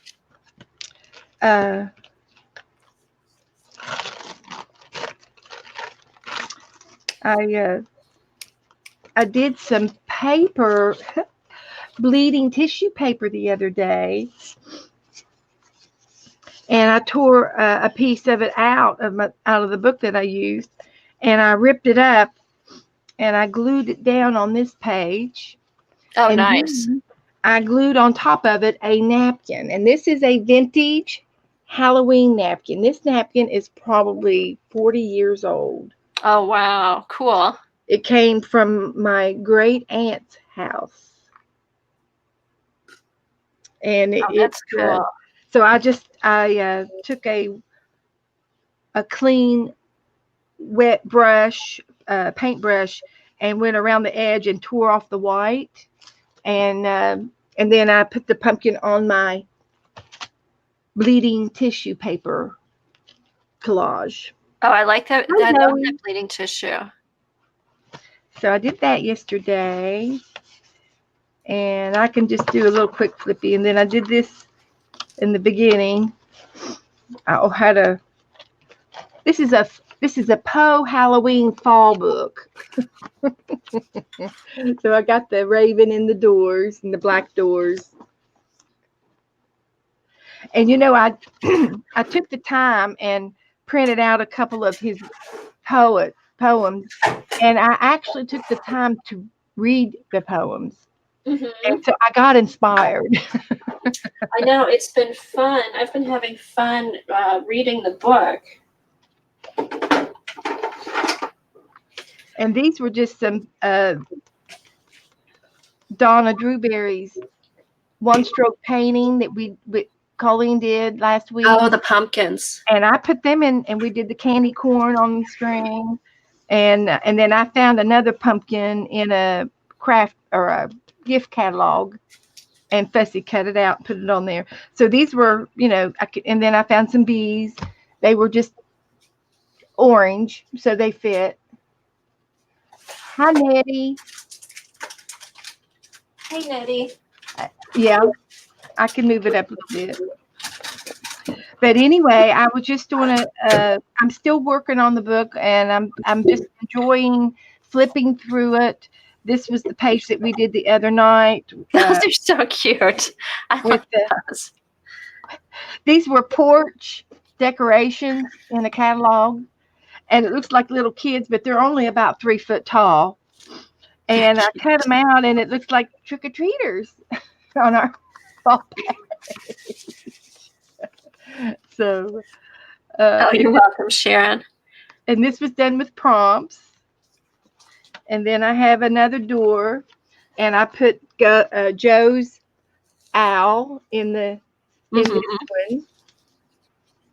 I did some paper, bleeding tissue paper the other day, and I tore a piece of it out of the book that I used, and I ripped it up, and I glued it down on this page. Oh, and nice. I glued on top of it a napkin, and this is a vintage Halloween napkin. This napkin is probably 40 years old. Oh, wow. Cool. It came from my great aunt's house. And That's cool. So I took a clean wet brush, paintbrush, and went around the edge and tore off the white. And then I put the pumpkin on my bleeding tissue paper collage. Oh, I like that. I love that bleeding tissue. So I did that yesterday, and I can just do a little quick flippy. And then I did this in the beginning. This is a Poe Halloween fall book. So I got the raven in the doors and the black doors. And I I took the time and printed out a couple of his poems, and I actually took the time to read the poems. Mm-hmm. And so I got inspired. I know, it's been fun. I've been having fun reading the book. And these were just some Donna Drewberry's one-stroke painting that Colleen did last week. Oh, the pumpkins. And I put them in, and we did the candy corn on the string. And then I found another pumpkin in a craft or a gift catalog, and Fussy cut it out and put it on there. So these were, and then I found some bees. They were just orange, so they fit. Hi, Nettie. Hey, Nettie. Yeah, I can move it up a little bit. But anyway, I was just doing I'm still working on the book, and I'm just enjoying flipping through it. This was the page that we did the other night. Those are so cute. I love those. These were porch decorations in a catalog, and it looks like little kids, but they're only about 3 foot tall. And I cut them out, and it looks like trick-or-treaters on our fall page. So, you're welcome, Sharon. And this was done with prompts. And then I have another door, and I put Joe's owl in this one.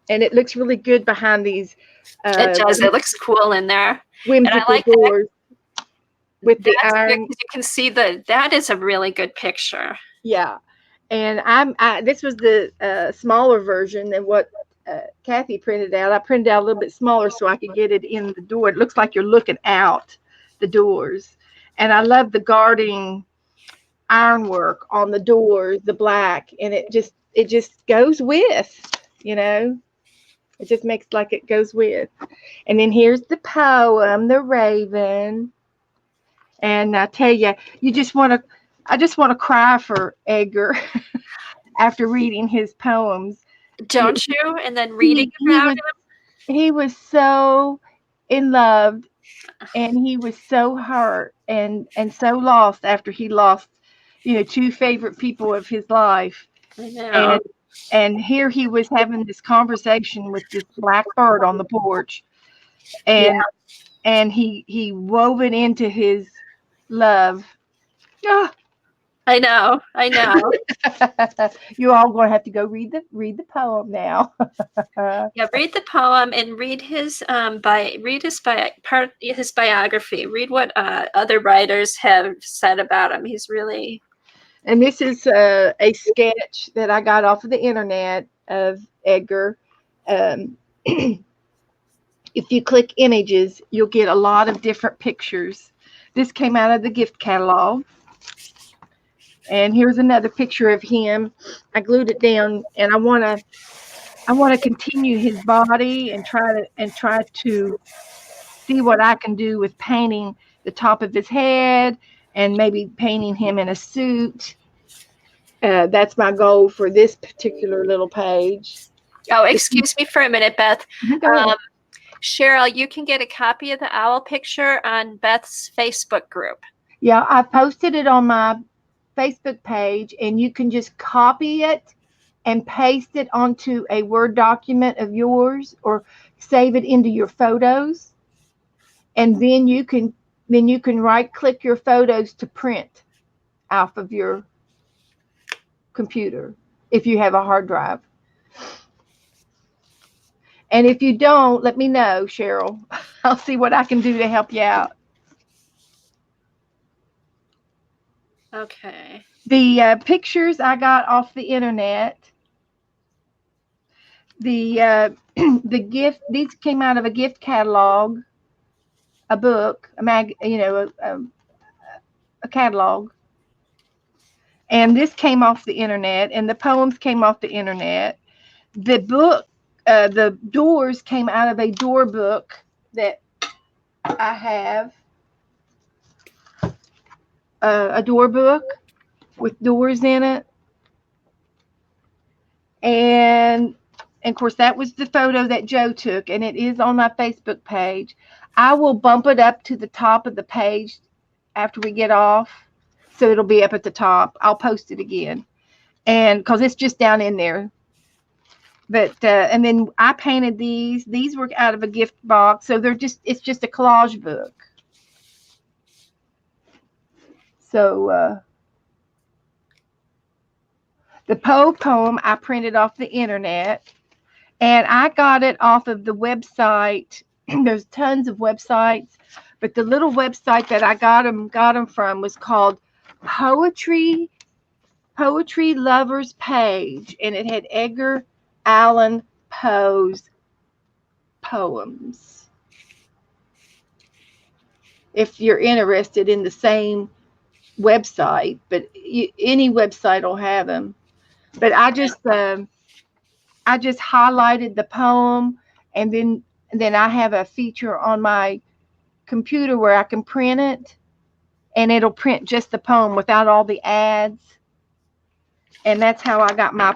And it looks really good behind these. It does. It looks cool in there. Whimsical and I like doors with the iron. You can see that is a really good picture. Yeah. And this was the smaller version than what Kathy printed out. I printed out a little bit smaller so I could get it in the door. It looks like you're looking out the doors. And I love the guarding ironwork on the doors, the black, and it just goes with, it just makes like it goes with. And then here's the poem, The Raven. And I tell you, I just want to cry for Edgar after reading his poems. Don't you? And then reading about him. He was so in love and he was so hurt and so lost after he lost, two favorite people of his life. I And know. and here he was having this conversation with this black bird on the porch, Yeah, and he wove it into his love. Ah, I know. I know. you all gonna have to go read the poem now. Yeah, read the poem and read his his biography. Read what other writers have said about him. He's really And this is a sketch that I got off of the internet of Edgar. Um, if you click images, you'll get a lot of different pictures. This came out of the gift catalog. And here's another picture of him. I glued it down, and I want to continue his body and try to see what I can do with painting the top of his head and maybe painting him in a suit. That's my goal for this particular little page. Oh, excuse me for a minute, Beth. Go ahead. Cheryl, you can get a copy of the owl picture on Beth's Facebook group. Yeah, I posted it on my Facebook page, and you can just copy it and paste it onto a Word document of yours, or save it into your photos, and then you can right click your photos to print off of your computer if you have a hard drive. And if you don't, let me know, Cheryl. I'll see what I can do to help you out. Okay. The pictures I got off the internet. The gift, these came out of a gift catalog, a book, a catalog. And this came off the internet, and the poems came off the internet. The book, the doors came out of a door book that I have, a door book with doors in it. And of course, that was the photo that Joe took, and it is on my Facebook page. I will bump it up to the top of the page after we get off, so it'll be up at the top. I'll post it again, and because it's just down in there. But and then I painted these. These were out of a gift box, so it's just a collage book. So the Poe poem I printed off the internet, and I got it off of the website. There's tons of websites, but the little website that I got them from was called Poetry Lovers Page, and it had Edgar Allan Poe's poems. If you're interested in the same website, but any website will have them. But I just highlighted the poem, and then I have a feature on my computer where I can print it, and it'll print just the poem without all the ads. And that's how I got my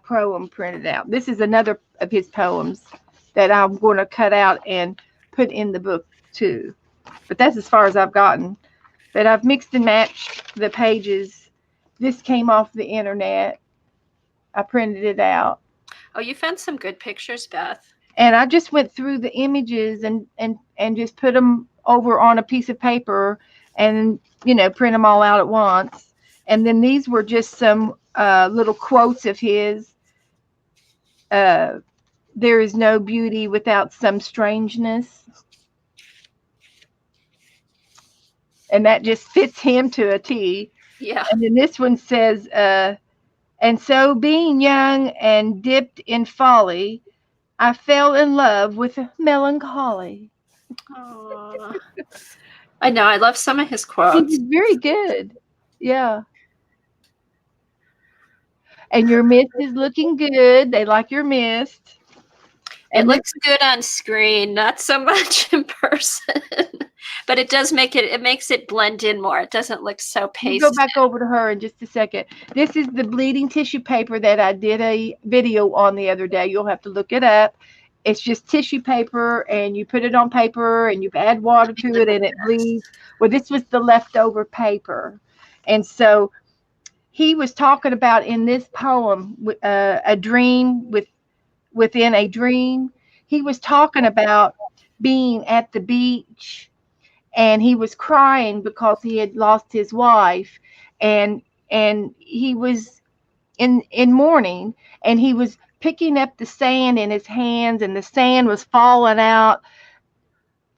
poem printed out. This is another of his poems that I'm going to cut out and put in the book too. But that's as far as I've gotten. But I've mixed and matched the pages. This came off the internet. I printed it out. Oh, you found some good pictures, Beth. And I just went through the images and just put them over on a piece of paper and, print them all out at once. And then these were just some little quotes of his. There is no beauty without some strangeness. And that just fits him to a T. Yeah. And then this one says, and so being young and dipped in folly, I fell in love with melancholy. Oh, I know. I love some of his quotes. He's very good. Yeah. And your mist is looking good. They like your mist. It looks good on screen, not so much in person. But it makes it blend in more. It doesn't look so pasty. Go back over to her in just a second. This is the bleeding tissue paper that I did a video on the other day. You'll have to look it up. It's just tissue paper, and you put it on paper, and you add water to it, and it bleeds. Well, this was the leftover paper. And so he was talking about in this poem, a dream within a dream. He was talking about being at the beach, and he was crying because he had lost his wife, and he was in mourning, and he was picking up the sand in his hands, and the sand was falling out,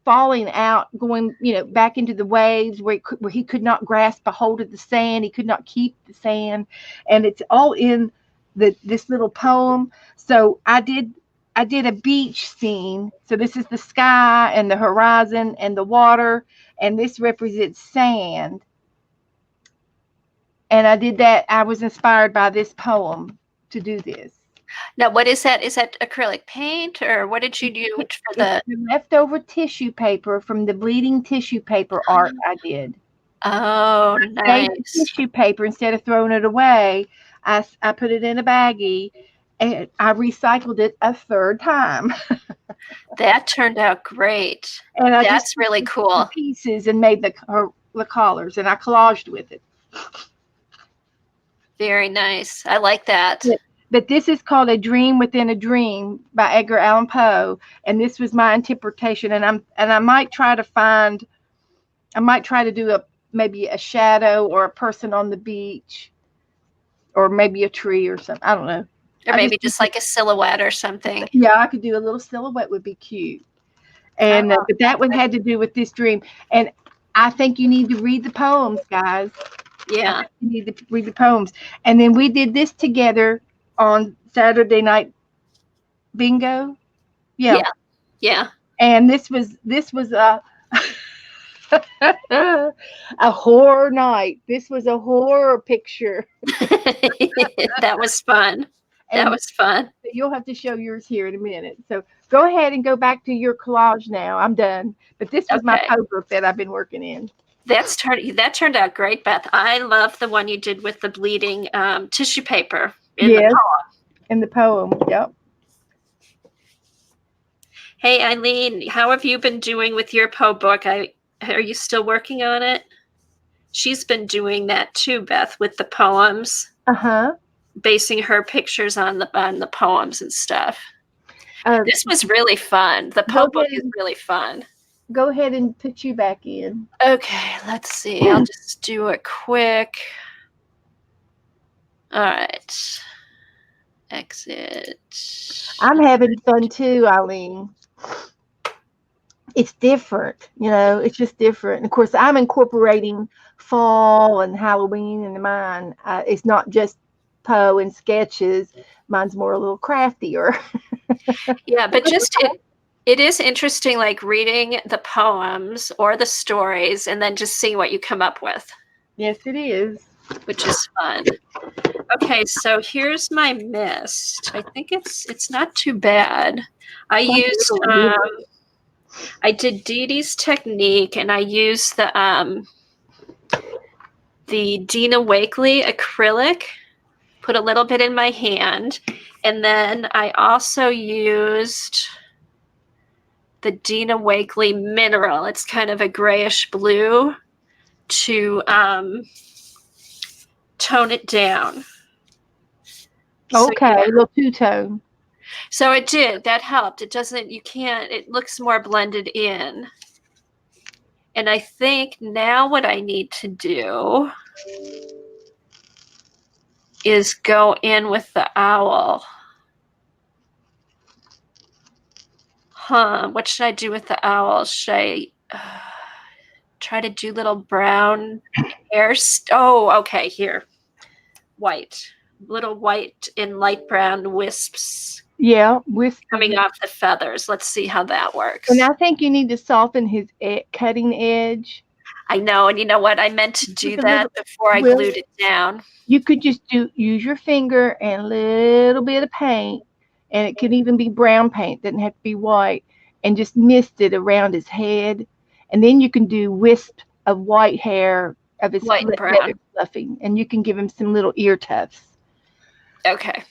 going, back into the waves where he could not grasp a hold of the sand. He could not keep the sand, and it's all in this little poem. So I did a beach scene. So this is the sky and the horizon and the water, and this represents sand. And I did that. I was inspired by this poem to do this. Now, what is that? Is that acrylic paint, or what did you do for the leftover tissue paper from the bleeding tissue paper art I did? Oh, nice. Tissue paper, instead of throwing it away, I put it in a baggie, and I recycled it a third time. That turned out great. And that's really cool. Pieces and made the collars, and I collaged with it. Very nice. I like that. But this is called A Dream Within a Dream by Edgar Allan Poe, and this was my interpretation. And I might try to do maybe a shadow or a person on the beach, or maybe a tree or something. I don't know. Or maybe just like a silhouette or something. Yeah, I could do a little silhouette, would be cute. And but that one had to do with this dream. And I think you need to read the poems, guys. Yeah. You need to read the poems. And then we did this together on Saturday night bingo. Yeah. And this was a a horror night. This was a horror picture. That was fun. That was fun. You'll have to show yours here in a minute. So go ahead and go back to your collage now. I'm done. But this was my Poe book that I've been working in. That turned out great, Beth. I love the one you did with the bleeding tissue paper in the poem. In the poem, yep. Hey, Eileen, how have you been doing with your Poe book? Are you still working on it? She's been doing that too, Beth, with the poems. Basing her pictures on the poems and stuff. This was really fun. The Poe book is really fun. Go ahead and put you back in. Okay, let's see. I'll just do a quick. All right. Exit. I'm having fun too, Eileen. It's different, it's just different. And of course, I'm incorporating fall and Halloween into mine. It's not just Poe and sketches. Mine's more a little craftier. Yeah, but it is interesting, like reading the poems or the stories and then just seeing what you come up with. Yes, it is. Which is fun. Okay, so here's my mist. I think it's not too bad. I did Dee Dee's technique, and I used the Dina Wakley acrylic. Put a little bit in my hand, and then I also used the Dina Wakley mineral. It's kind of a grayish blue to tone it down. Okay, a little two-tone. So it did. That helped. It looks more blended in. And I think now what I need to do is go in with the owl. What should I do with the owl? Should I try to do little brown hair? Oh, okay, here. White. Little white and light brown wisps. Yeah, wisps coming off the feathers. Let's see how that works. And I think you need to soften his cutting edge. I know, and you know what? I meant to do that before I glued it down. You could just use your finger and a little bit of paint, and it could even be brown paint, doesn't have to be white, and just mist it around his head. And then you can do wisp of white hair of his white and brown fluffing, and you can give him some little ear tufts. Okay.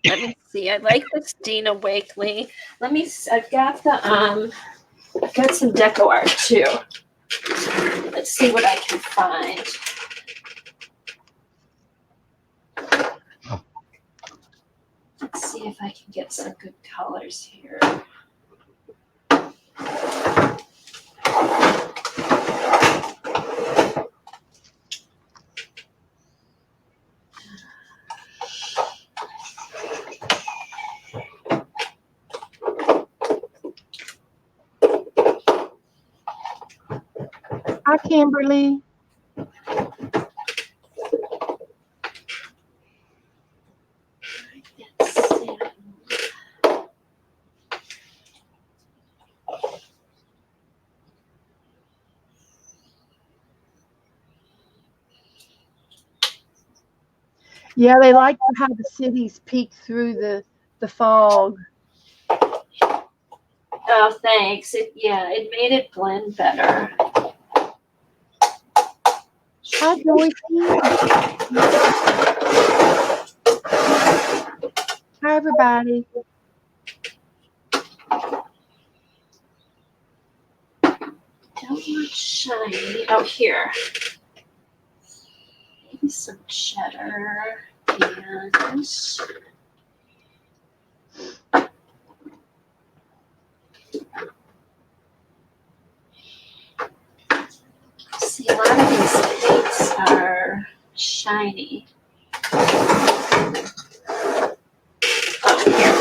Let me see. I like this Dina Wakley. I've got I've got some deco art too. Let's see what I can find. Let's see if I can get some good colors here. Hi, Kimberly. Let's see. Yeah, they like to have the cities peek through the fog. Oh, thanks. It made it blend better. Hi, Dorothy. Hi, everybody. Don't want shiny. Oh, here. Maybe some cheddar and see, a lot of these paints are shiny. Oh, here.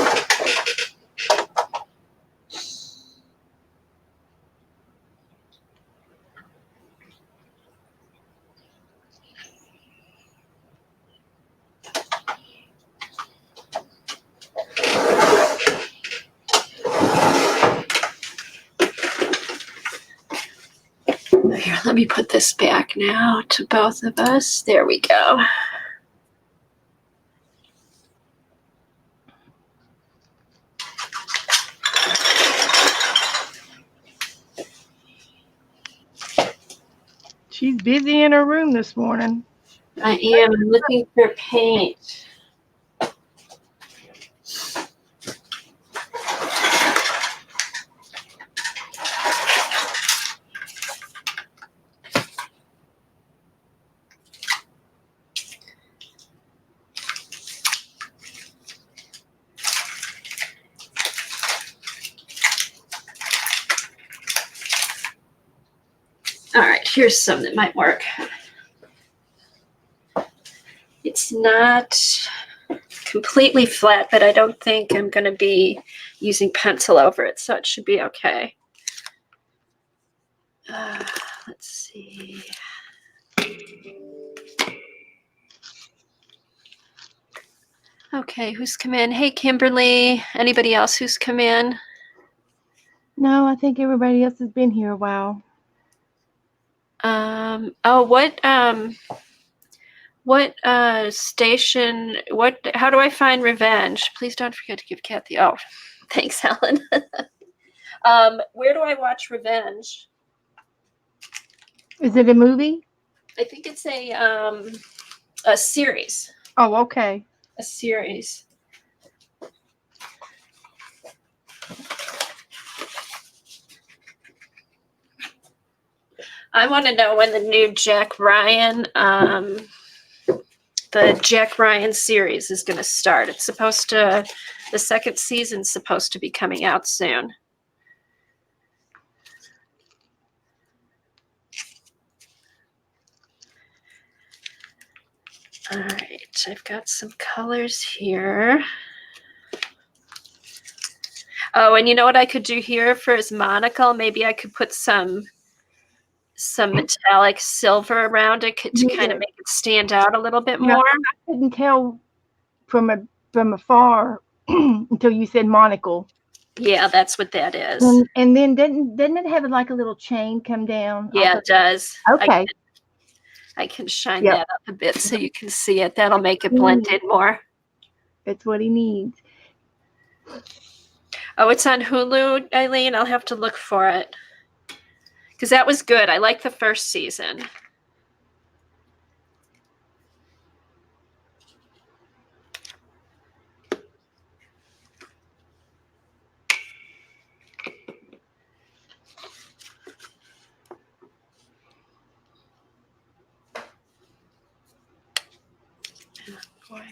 Here, let me put this back now to both of us. There we go. She's busy in her room this morning. I am looking for paint. All right, here's some that might work. It's not completely flat, but I don't think I'm going to be using pencil over it, so it should be okay. Let's see. Okay, who's come in? Hey, Kimberly. Anybody else who's come in? No, I think everybody else has been here a while. Oh, what station, how do I find Revenge? Please don't forget to give Kathy, oh, thanks, Helen. Where do I watch Revenge? Is it a movie? I think it's a series. Oh, okay. A series. I want to know when the new Jack Ryan, the Jack Ryan series is going to start. It's supposed to, the second season's supposed to be coming out soon. All right, I've got some colors here. Oh, and you know what I could do here for his monocle? Maybe I could put some metallic silver around it to kind of make it stand out a little bit more. I couldn't tell from afar until you said monocle. Yeah, that's what that is. And then didn't it have like a little chain come down? Yeah, it does. Okay. I can shine that up a bit so you can see it. That'll make it blend in more. That's what he needs. Oh, it's on Hulu, Eileen. I'll have to look for it. Because that was good. I like the first season. Oh, boy.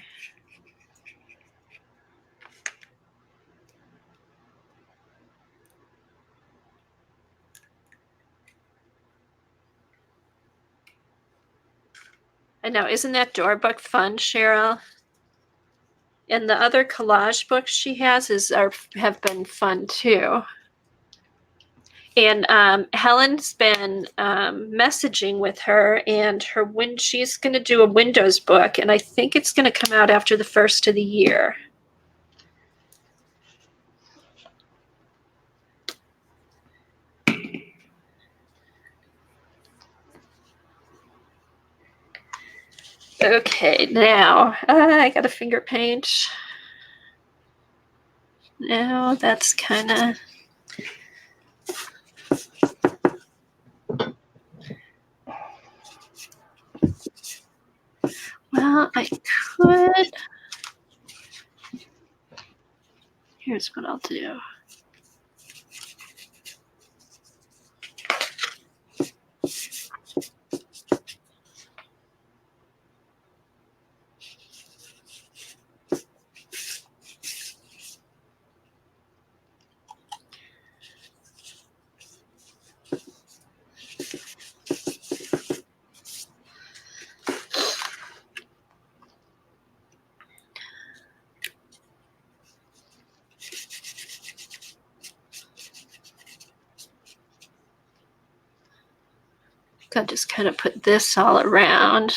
I know, isn't that door book fun, Cheryl? And the other collage books she has have been fun too. And Helen's been messaging with her, and she's going to do a Windows book, and I think it's going to come out after the first of the year. Okay, now I got a finger paint. Now that's kind of. Well, I could. Here's what I'll do. I'll just kind of put this all around.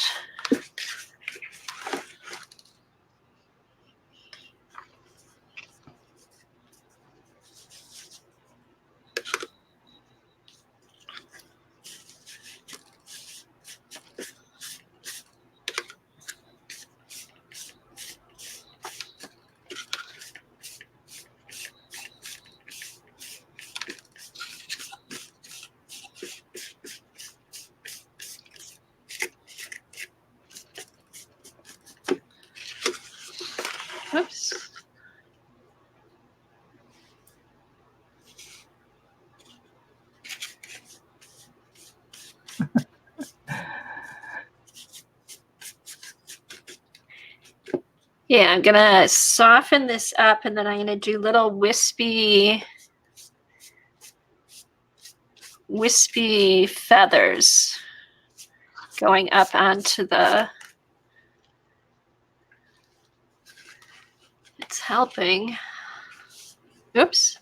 Oops. Yeah, I'm gonna soften this up, and then I'm gonna do little wispy feathers going up onto the. It's helping. Oops.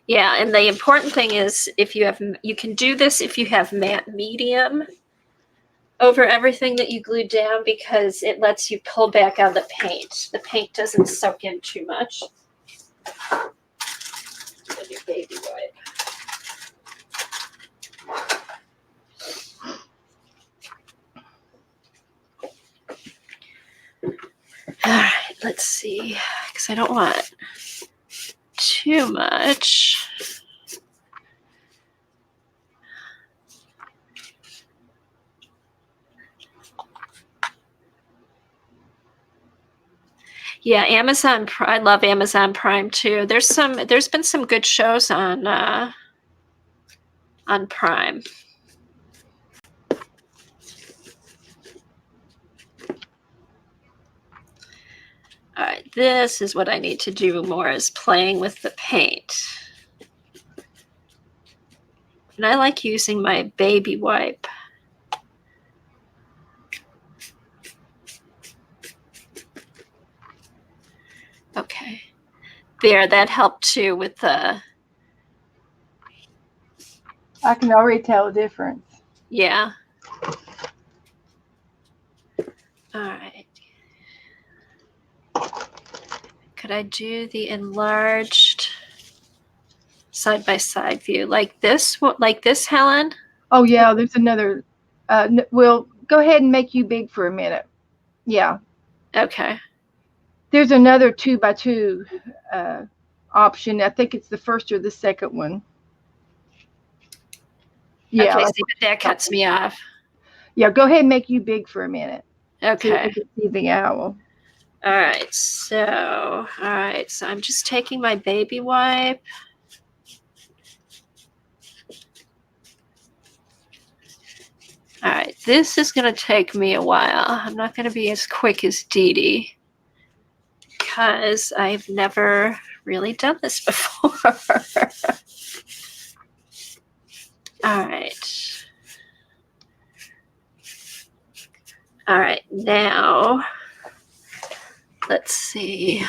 Yeah, and the important thing is you can do this if you have matte medium over everything that you glued down, because it lets you pull back out the paint. The paint doesn't soak in too much. With your baby wipe. All right, let's see, because I don't want too much. Yeah, Amazon. I love Amazon Prime too. There's been some good shows on Prime. All right, this is what I need to do more, is playing with the paint. And I like using my baby wipe. Okay. There, that helped too with the. I can already tell the difference. Yeah. All right. Could I do the enlarged side-by-side view like this? Like this, Helen? Oh yeah, there's another. Well, go ahead and make you big for a minute. Yeah. Okay. There's another 2x2 option. I think it's the first or the second one. Yeah. Okay, see, but that cuts me off. Yeah, go ahead and make you big for a minute. Okay. So you can see the owl. All right, so I'm just taking my baby wipe. All right, this is going to take me a while. I'm not going to be as quick as Dee Dee because I've never really done this before. All right. All right, now let's see.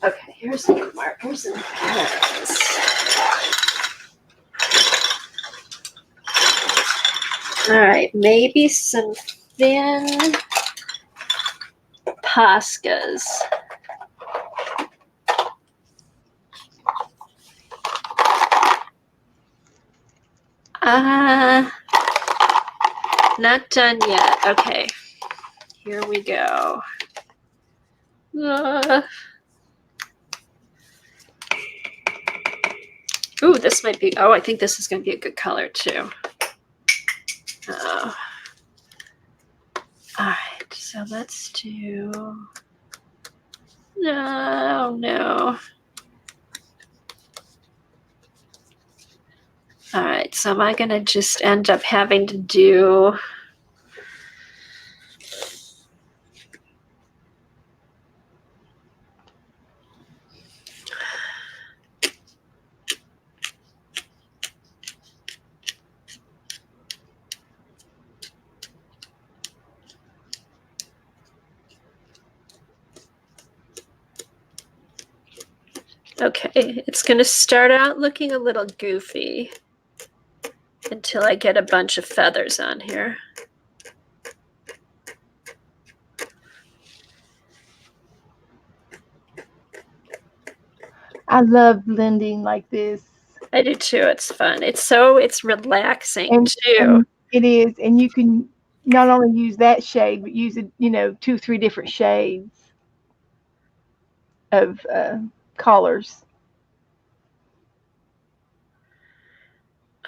Okay, here's the markers and pens. All right, maybe some thin Poscas. Not done yet. Okay, here we go. Ooh, this might be, I think this is going to be a good color too. All right, so let's do, no. All right, so am I going to just end up having to do, okay, it's going to start out looking a little goofy until I get a bunch of feathers on here. I love blending like this. I do too. It's fun. It's relaxing And, too. and it is. And you can not only use that shade, but use it, 2, 3 different shades of colors.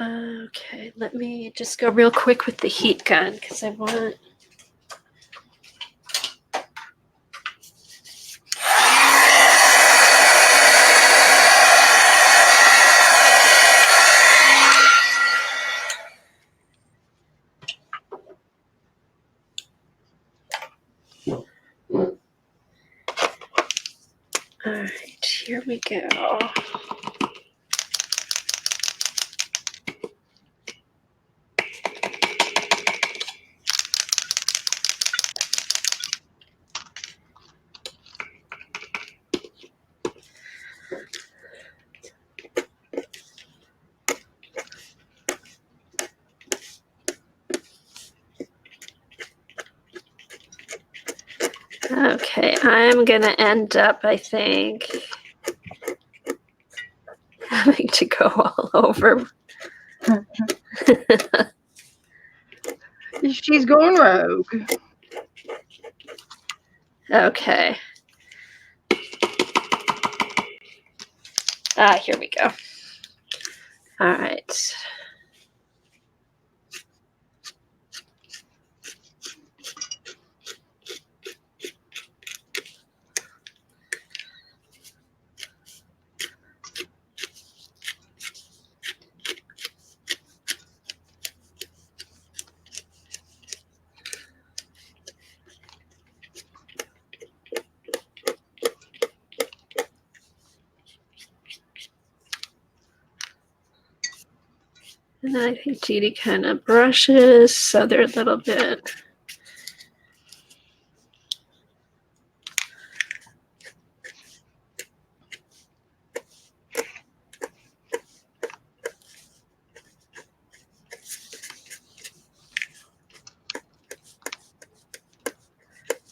Okay, let me just go real quick with the heat gun because I want. All right, here we go. Okay, I'm gonna end up, I think, having to go all over. She's going rogue. Okay. Here we go. All right. And then I think Dee Dee kind of brushes, so they're a little bit.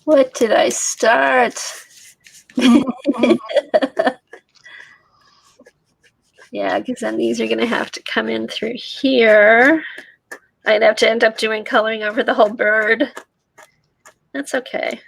What did I start? Yeah, because then these are going to have to come in through here. I'd have to end up doing coloring over the whole bird. That's okay.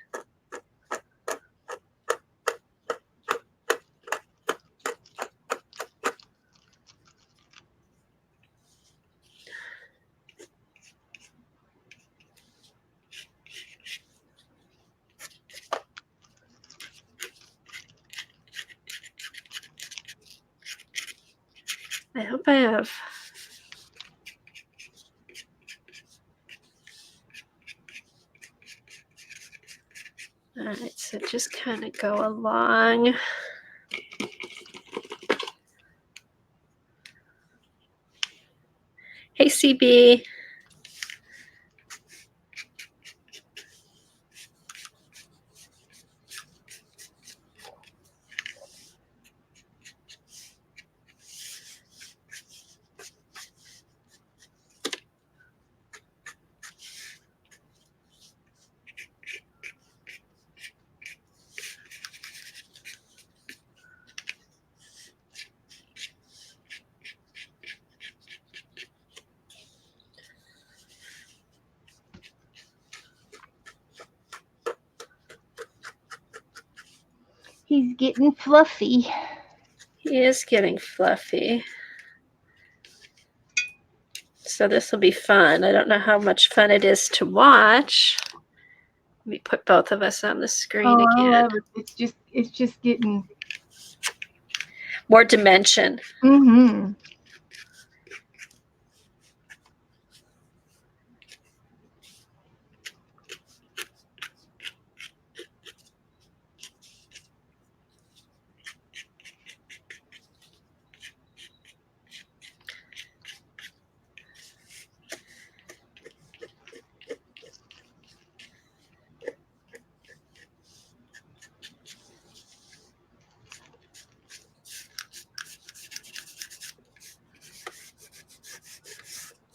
I hope I have. All right, so just kind of go along. Hey, CB. He's getting fluffy. He is getting fluffy. So this will be fun. I don't know how much fun it is to watch. Let me put both of us on the screen I again. love it. It's just getting More dimension. mm-hmm.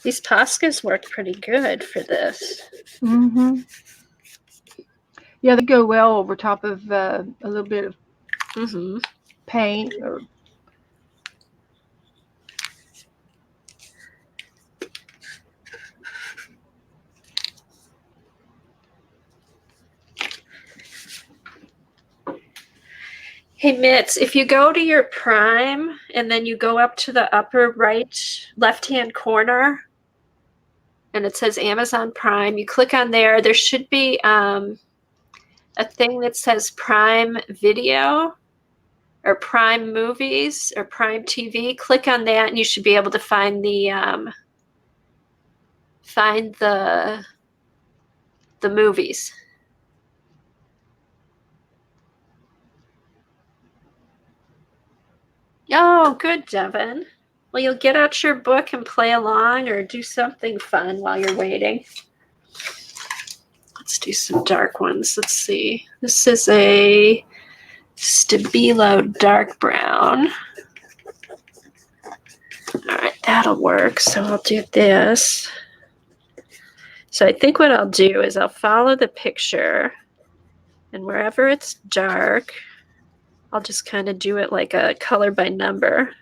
These Poscas work pretty good for this. Mm-hmm. Yeah, they go well over top of a little bit of paint or Hey, Mitz, if you go to your Prime and then you go up to the upper right left-hand corner and it says Amazon Prime, you click on there. There should be a thing that says Prime Video or Prime Movies or Prime TV. Click on that and you should be able to find the movies. Oh, good, Devin. Well, you'll get out your book and play along or do something fun while you're waiting. Let's do some dark ones. Let's see. This is a Stabilo dark brown. All right, that'll work. So I'll do this. So I think what I'll do is I'll follow the picture, and wherever it's dark, I'll just kind of do it like a color by number.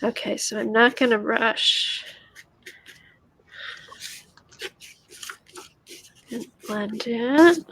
Okay, so I'm not going to rush. And blend it.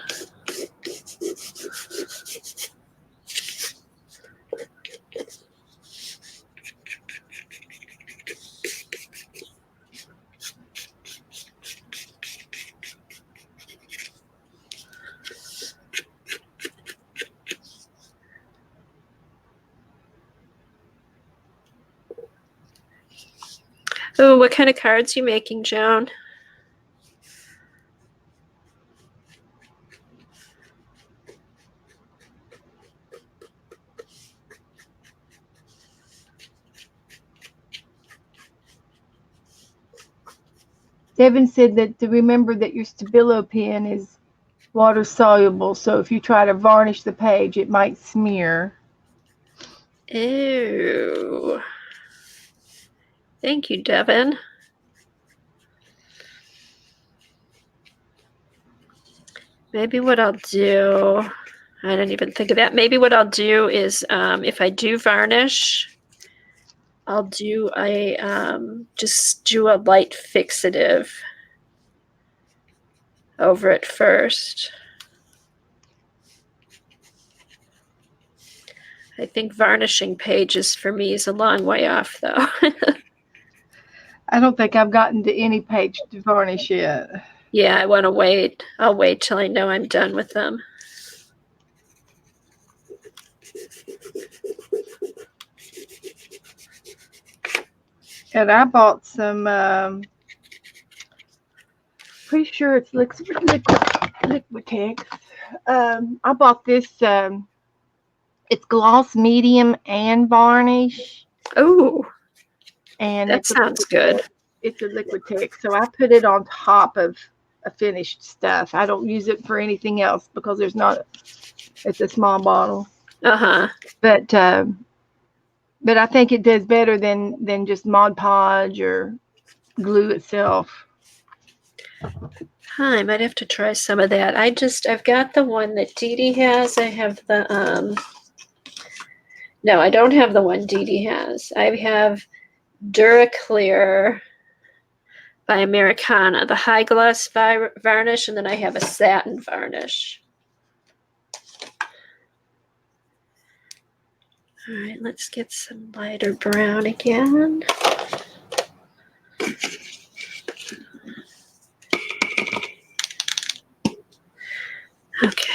Oh, what kind of cards are you making, Joan? Devin said that to remember that your Stabilo pen is water soluble, so if you try to varnish the page, it might smear. Ew. Thank you, Devin. Maybe what I'll do, I didn't even think of that. Maybe what I'll do is if I do varnish, I'll do just do a light fixative over it first. I think varnishing pages for me is a long way off, though. I don't think I've gotten to any page to varnish yet. Yeah, I want to wait. I'll wait till I know I'm done with them. And I bought some, pretty sure it's Liquitex. I bought this, it's gloss medium and varnish. Oh, And that sounds good. It's a Liquitex. So I put it on top of a finished stuff. I don't use it for anything else because it's a small bottle. Uh-huh. But I think it does better than just Mod Podge or glue itself. I might have to try some of that. I've got the one that Dee Dee has. I have the no, I don't have the one Dee Dee has. I have Duraclear by Americana, the high gloss varnish, and then I have a satin varnish. All right, let's get some lighter brown again. Okay.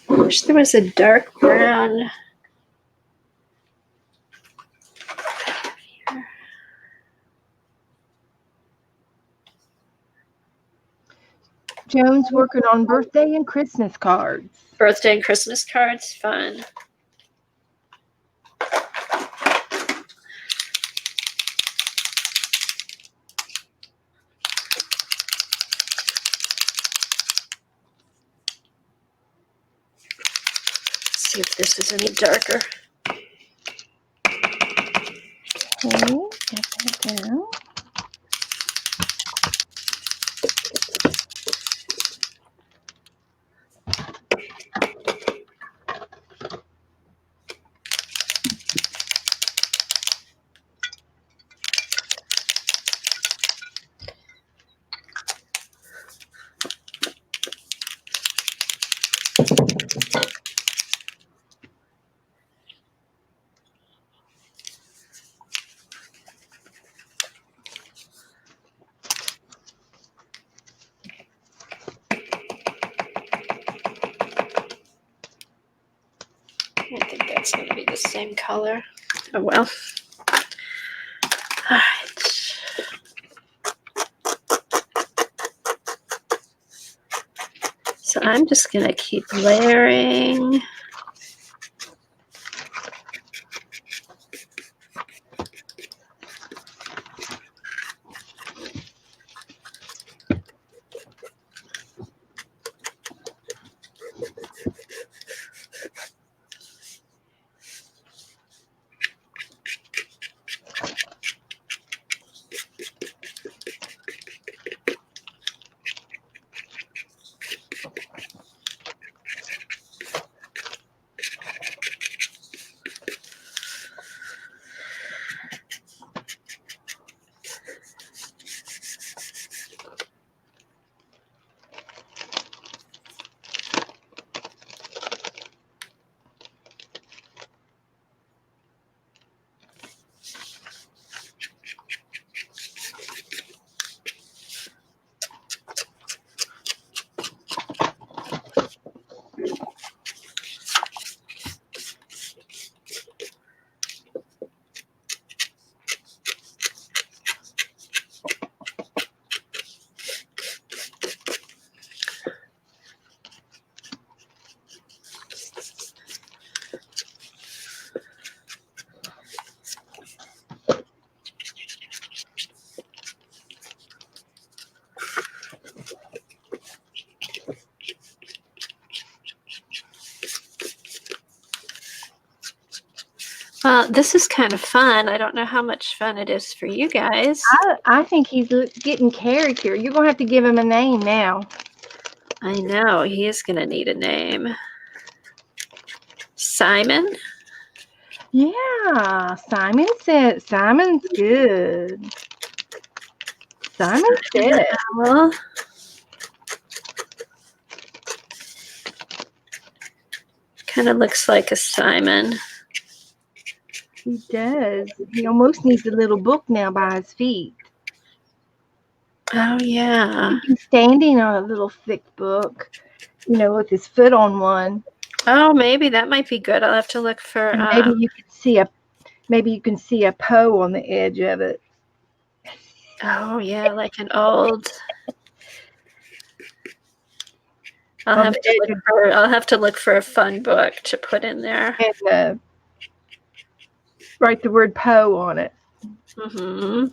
I wish there was a dark brown. Joan's working on birthday and Christmas cards. Birthday and Christmas cards, fun. Let's see if this is any darker. Okay, get that down. I think that's going to be the same color. Oh well. All right. So I'm just going to keep layering. This is kind of fun. I don't know how much fun it is for you guys. I think he's getting character. You're going to have to give him a name now. I know, he is going to need a name. Simon? Yeah, Simon's good. Simon's good. Well, kind of looks like a Simon. He does. He almost needs a little book now by his feet. Oh, yeah. He's standing on a little thick book, with his foot on one. Oh, maybe that might be good. I'll have to look for. And maybe you can see a Poe on the edge of it. Oh, yeah, like an old. I'll have to look for a fun book to put in there. And write the word Poe on it. Mm-hmm.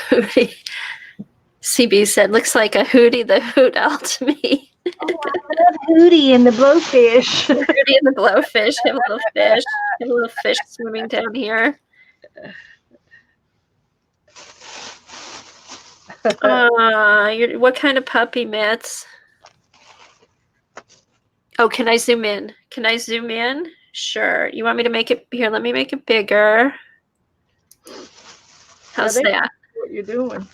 Hootie. CB said, looks like a Hootie the Hoot Owl to me. Oh, I love Hootie and the Blowfish. Hootie and the Blowfish. Have a little fish. Have a little fish swimming down here. What kind of puppy, Mitts? Oh, can I zoom in? Can I zoom in? Sure. You want me to make it here? Let me make it bigger. How's that? What you're doing?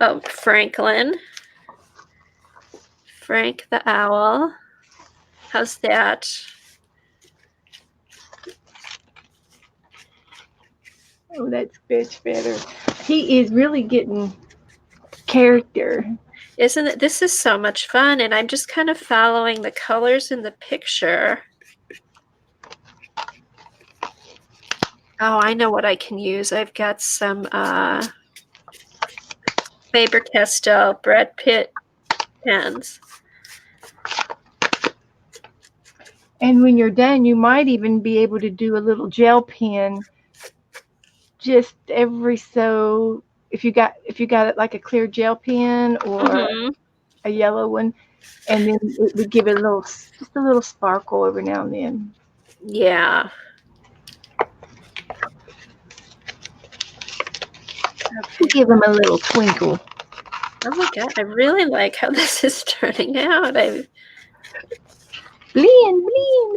Oh, Franklin. Frank the owl. How's that? Oh, that's much better. He is really getting character. Isn't it? This is so much fun, and I'm just kind of following the colors in the picture. Oh, I know what I can use. I've got some Faber-Castell Brad Pitt pens. And when you're done, you might even be able to do a little gel pen just every so, if you got it like a clear gel pen or a yellow one, and then it would give it just a little sparkle every now and then. Yeah. Okay. Give them a little twinkle. Oh my God, I really like how this is turning out. Blend, blend,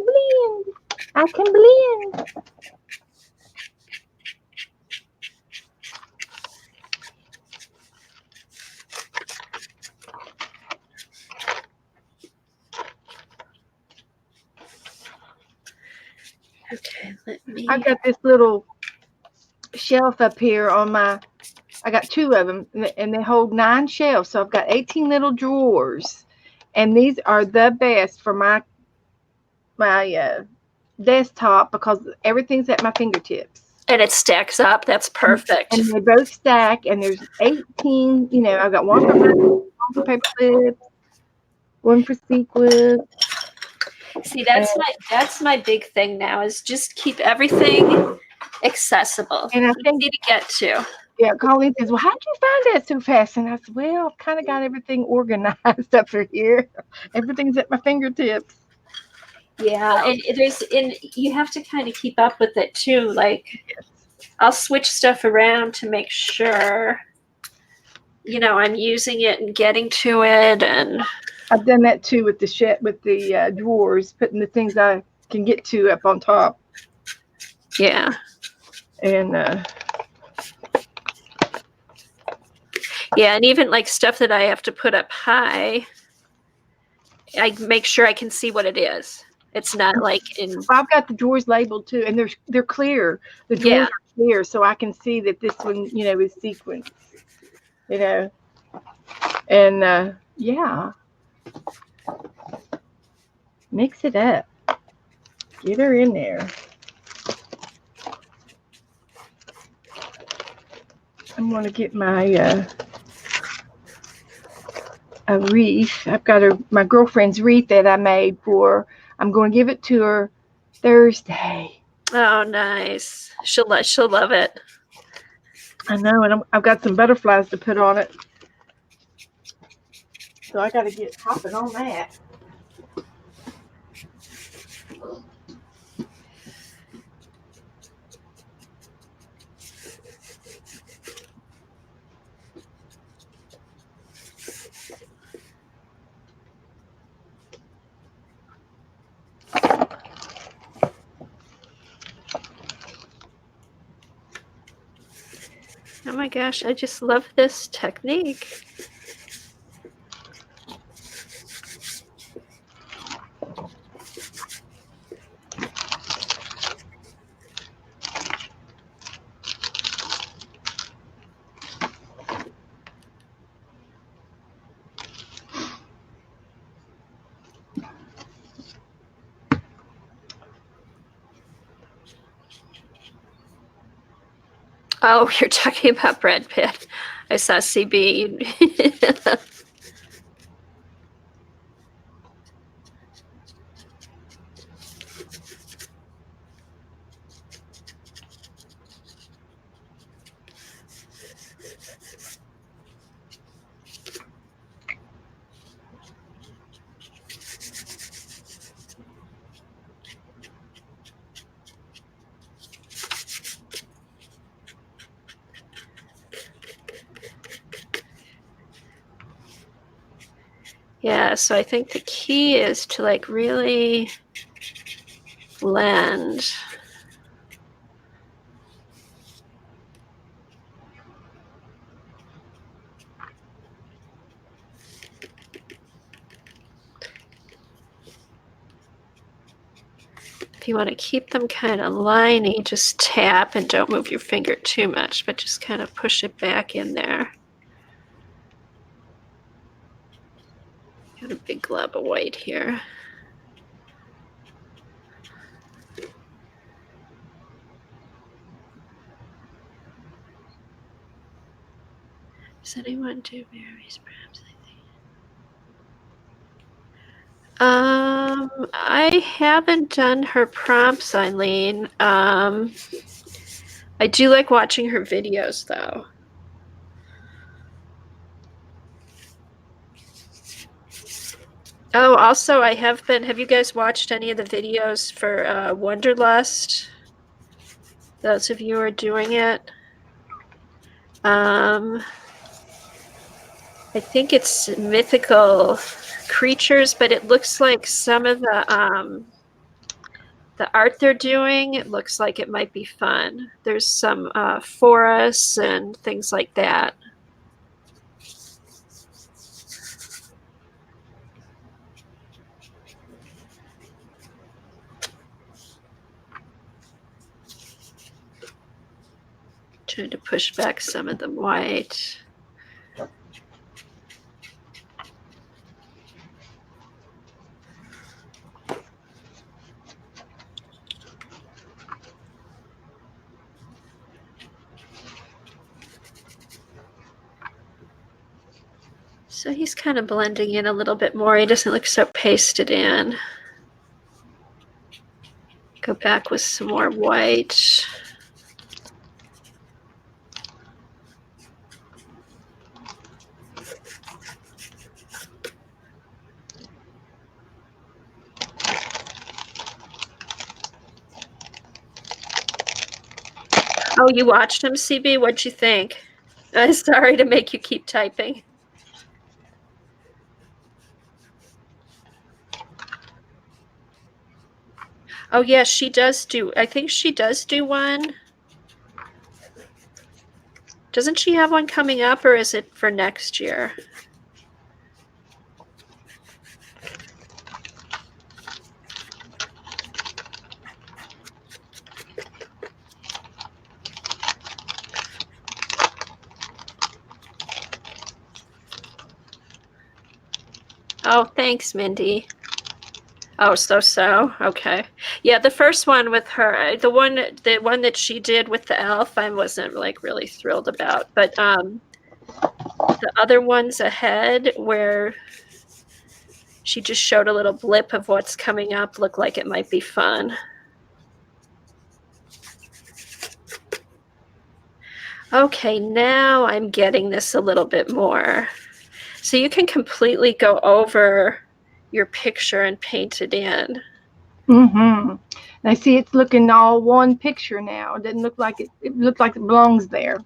blend. I can blend. Okay, let me. I got this little shelf up here I got 2 of them, and they hold 9 shelves. So I've got 18 little drawers, and these are the best for my desktop because everything's at my fingertips. And it stacks up. That's perfect. And they both stack, and there's 18. I've got one for paper clips, one for sequins. See, that's my big thing now is just keep everything accessible and I think easy to get to. Yeah, Colleen says, well, how'd you find that so fast? And I said, well, I've kind of got everything organized up here. Everything's at my fingertips. Yeah, and you have to kind of keep up with it too. Like, I'll switch stuff around to make sure, I'm using it and getting to it. And I've done that too with the drawers, putting the things I can get to up on top. Yeah. And yeah, and even like stuff that I have to put up high, I make sure I can see what it is. It's not like in. I've got the drawers labeled too, and they're clear. The drawers are clear, so I can see that this one, is sequenced. And yeah, mix it up. Get her in there. I'm going to get my a wreath. I've got my girlfriend's wreath that I made for. I'm going to give it to her Thursday. Oh, nice. She'll love it. I know, and I've got some butterflies to put on it. So I got to get hopping on that. Oh my gosh, I just love this technique. Oh, you're talking about Brad Pitt. I saw CB. Yeah, so I think the key is to like really blend. If you want to keep them kind of liney, just tap and don't move your finger too much, but just kind of push it back in there. Got a big glob of white here. Does anyone do Mary's prompts? I haven't done her prompts, Eileen. I do like watching her videos, though. Oh, also, have you guys watched any of the videos for Wonderlust? Those of you who are doing it. I think it's mythical creatures, but it looks like some of the art they're doing, it looks like it might be fun. There's some forests and things like that. Trying to push back some of the white. So he's kind of blending in a little bit more. He doesn't look so pasted in. Go back with some more white. Oh, you watched him, CB? What'd you think? I'm sorry to make you keep typing. Oh, yeah, she does do. I think she does do one. Doesn't she have one coming up, or is it for next year? Oh, thanks, Mindy. Oh, so. Okay. Yeah, the first one with her, the one that she did with the elf, I wasn't like really thrilled about. But the other ones ahead where she just showed a little blip of what's coming up look like it might be fun. Okay, now I'm getting this a little bit more. So you can completely go over your picture and paint it in. Mm-hmm. I see it's looking all one picture now. It doesn't look like it looks like it belongs there.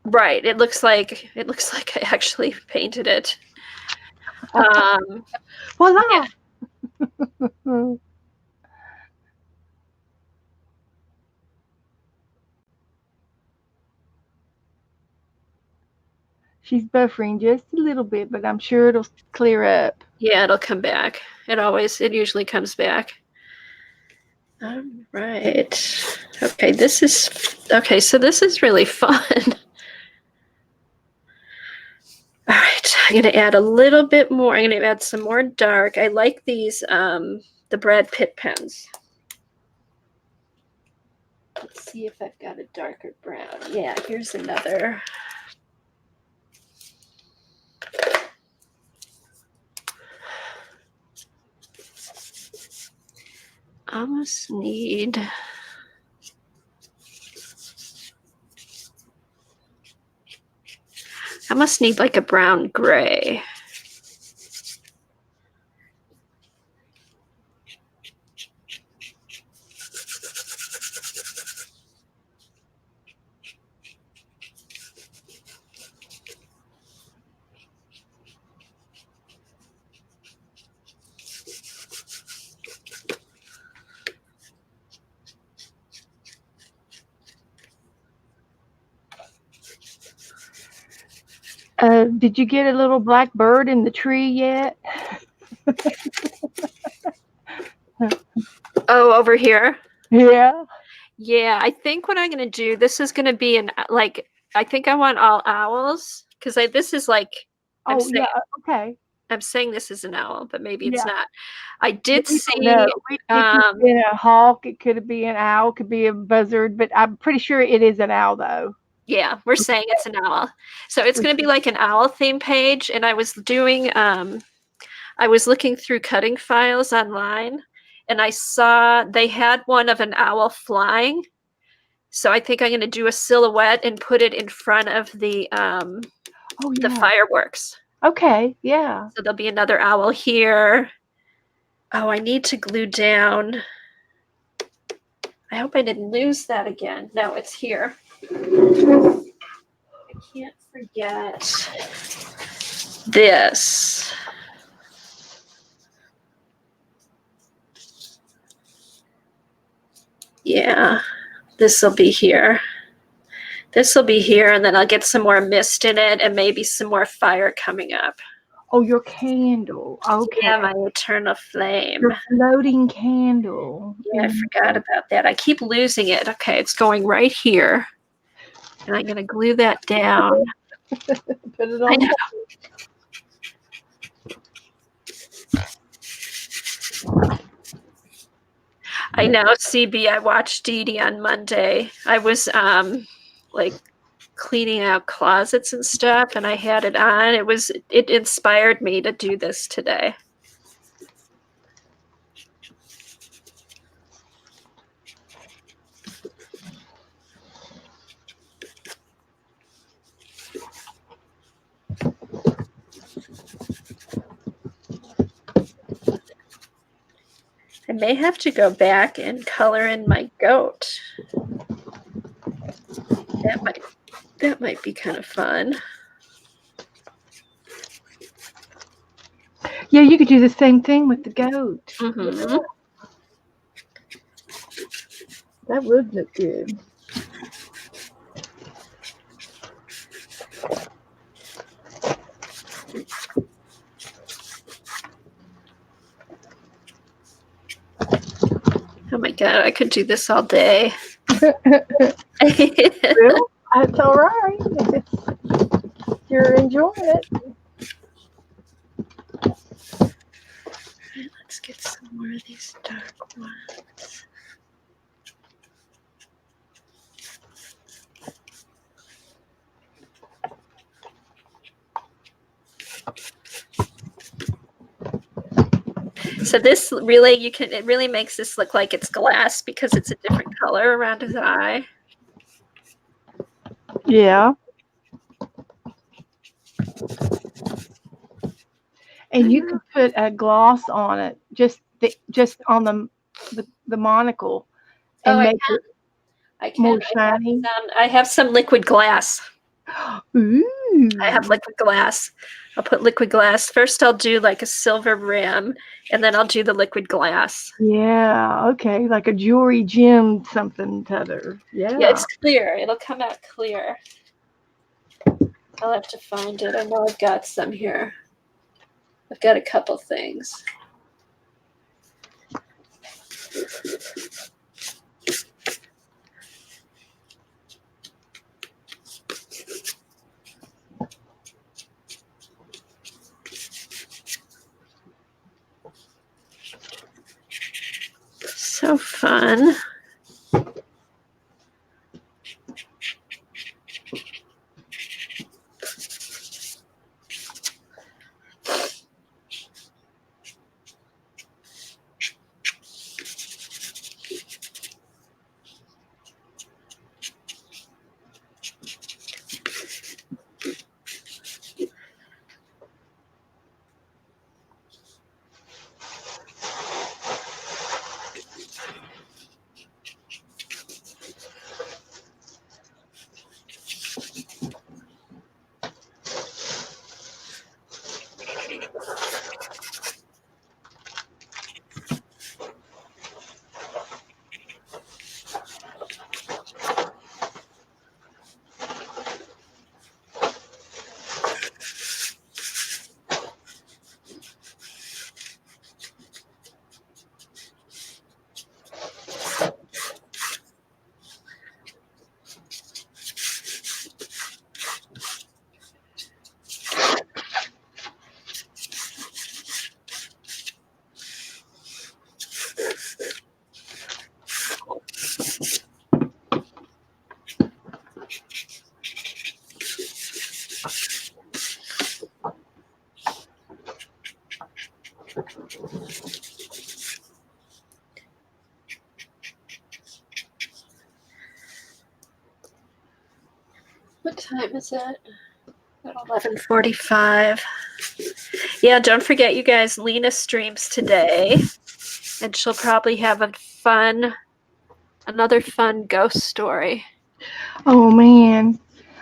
Right. It looks like I actually painted it. Voila. Yeah. She's buffering just a little bit, but I'm sure it'll clear up. Yeah, it'll come back. It usually comes back. All right. Okay, so this is really fun. All right, I'm going to add a little bit more. I'm going to add some more dark. I like these, the Brad Pitt pens. Let's see if I've got a darker brown. Yeah, here's another. I must need. Like a brown gray. Did you get a little black bird in the tree yet? Oh, over here? Yeah. Yeah, I think what I'm going to do, this is going to be I think I want all owls because this is like, Yeah. Okay. I'm saying this is an owl, but maybe it's Yeah. not. I did see. No, it could have been a hawk. It could have been an owl. It could be a buzzard, but I'm pretty sure it is an owl, though. Yeah, we're saying it's an owl. So it's going to be like an owl theme page. And I was doing, I was looking through cutting files online, and I saw they had one of an owl flying. So I think I'm going to do a silhouette and put it in front of the fireworks. Okay, yeah. So there'll be another owl here. Oh, I need to glue down. I hope I didn't lose that again. No, it's here. I can't forget this. Yeah, this will be here. This will be here, and then I'll get some more mist in it and maybe some more fire coming up. Oh, your candle. Okay. Yeah, my eternal flame. Your floating candle. Yeah, I forgot about that. I keep losing it. Okay, it's going right here. And I'm going to glue that down. Put it on. I know. I know, CB, I watched Dee Dee on Monday. I was like cleaning out closets and stuff, and I had it on. It inspired me to do this today. I may have to go back and color in my goat. That might be kind of fun. Yeah, you could do the same thing with the goat. Mm-hmm. That would look good. Oh my God, I could do this all day. Well, that's all right. You're enjoying it. Let's get some more Where are these dark ones? So this really, it really makes this look like it's glass because it's a different color around his eye. Yeah. And you could put a gloss on it, just on the monocle, and make it I can. more shiny. I have some liquid glass. Ooh. I have liquid glass. I'll put liquid glass. First I'll do like a silver rim, and then I'll do the liquid glass. Yeah, okay, like a jewelry gem something t'other. Yeah, Yeah. it's clear. It'll come out clear. I'll have to find it. I know I've got some here. I've got a couple things. So fun. What time is it? At 11:45. Yeah, don't forget, you guys, Lena streams today, and she'll probably have another fun ghost story. Oh man,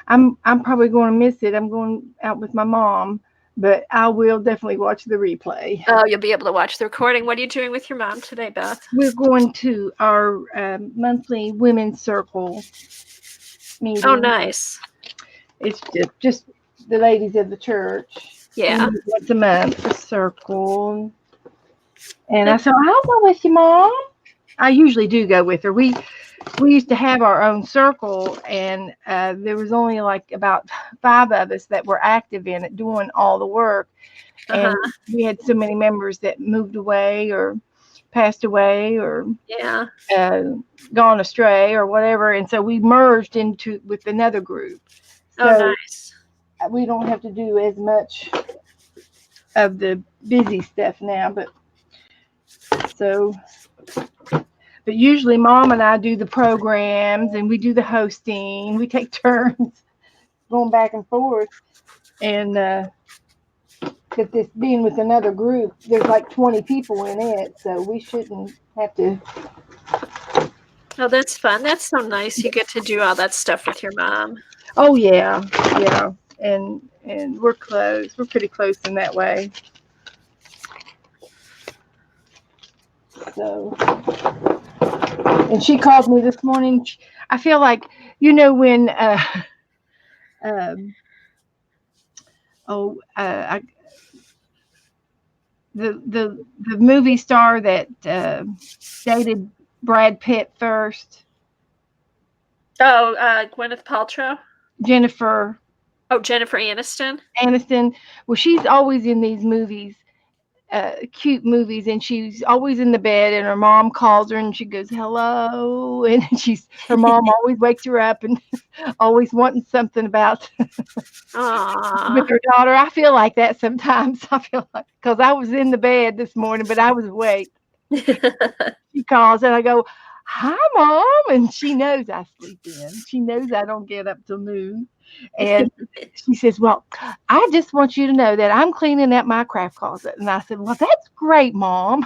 I'm probably going to miss it. I'm going out with my mom, but I will definitely watch the replay. Oh, you'll be able to watch the recording. What are you doing with your mom today, Beth? We're going to our monthly women's circle meeting. Oh, nice. It's just the ladies of the church. Yeah. Once a month, a circle. And I said, I'll go with you, Mom. I usually do go with her. We used to have our own circle, and there was only like about 5 of us that were active in it, doing all the work. And we had so many members that moved away or passed away or gone astray or whatever, and so we merged with another group. So nice. We don't have to do as much of the busy stuff now, but usually Mom and I do the programs and we do the hosting. We take turns going back and forth, and but this being with another group, there's like 20 people in it, so we shouldn't have to. Oh, that's fun. That's so nice. You get to do all that stuff with your mom. Oh yeah, and we're close. We're pretty close in that way. So, and she called me this morning. I feel like, when the movie star that dated Brad Pitt first. Oh, Gwyneth Paltrow? Jennifer. Oh, Jennifer Aniston? Well, she's always in these movies, cute movies, and she's always in the bed, and her mom calls her and she goes hello, and her mom always wakes her up and always wanting something about Aw. with her daughter. I feel like that sometimes. I feel like because I was in the bed this morning, but I was awake. She calls and I go, "Hi, Mom," and she knows I sleep in. She knows I don't get up till noon, and she says, "Well, I just want you to know that I'm cleaning out my craft closet." And I said, "Well, that's great, Mom."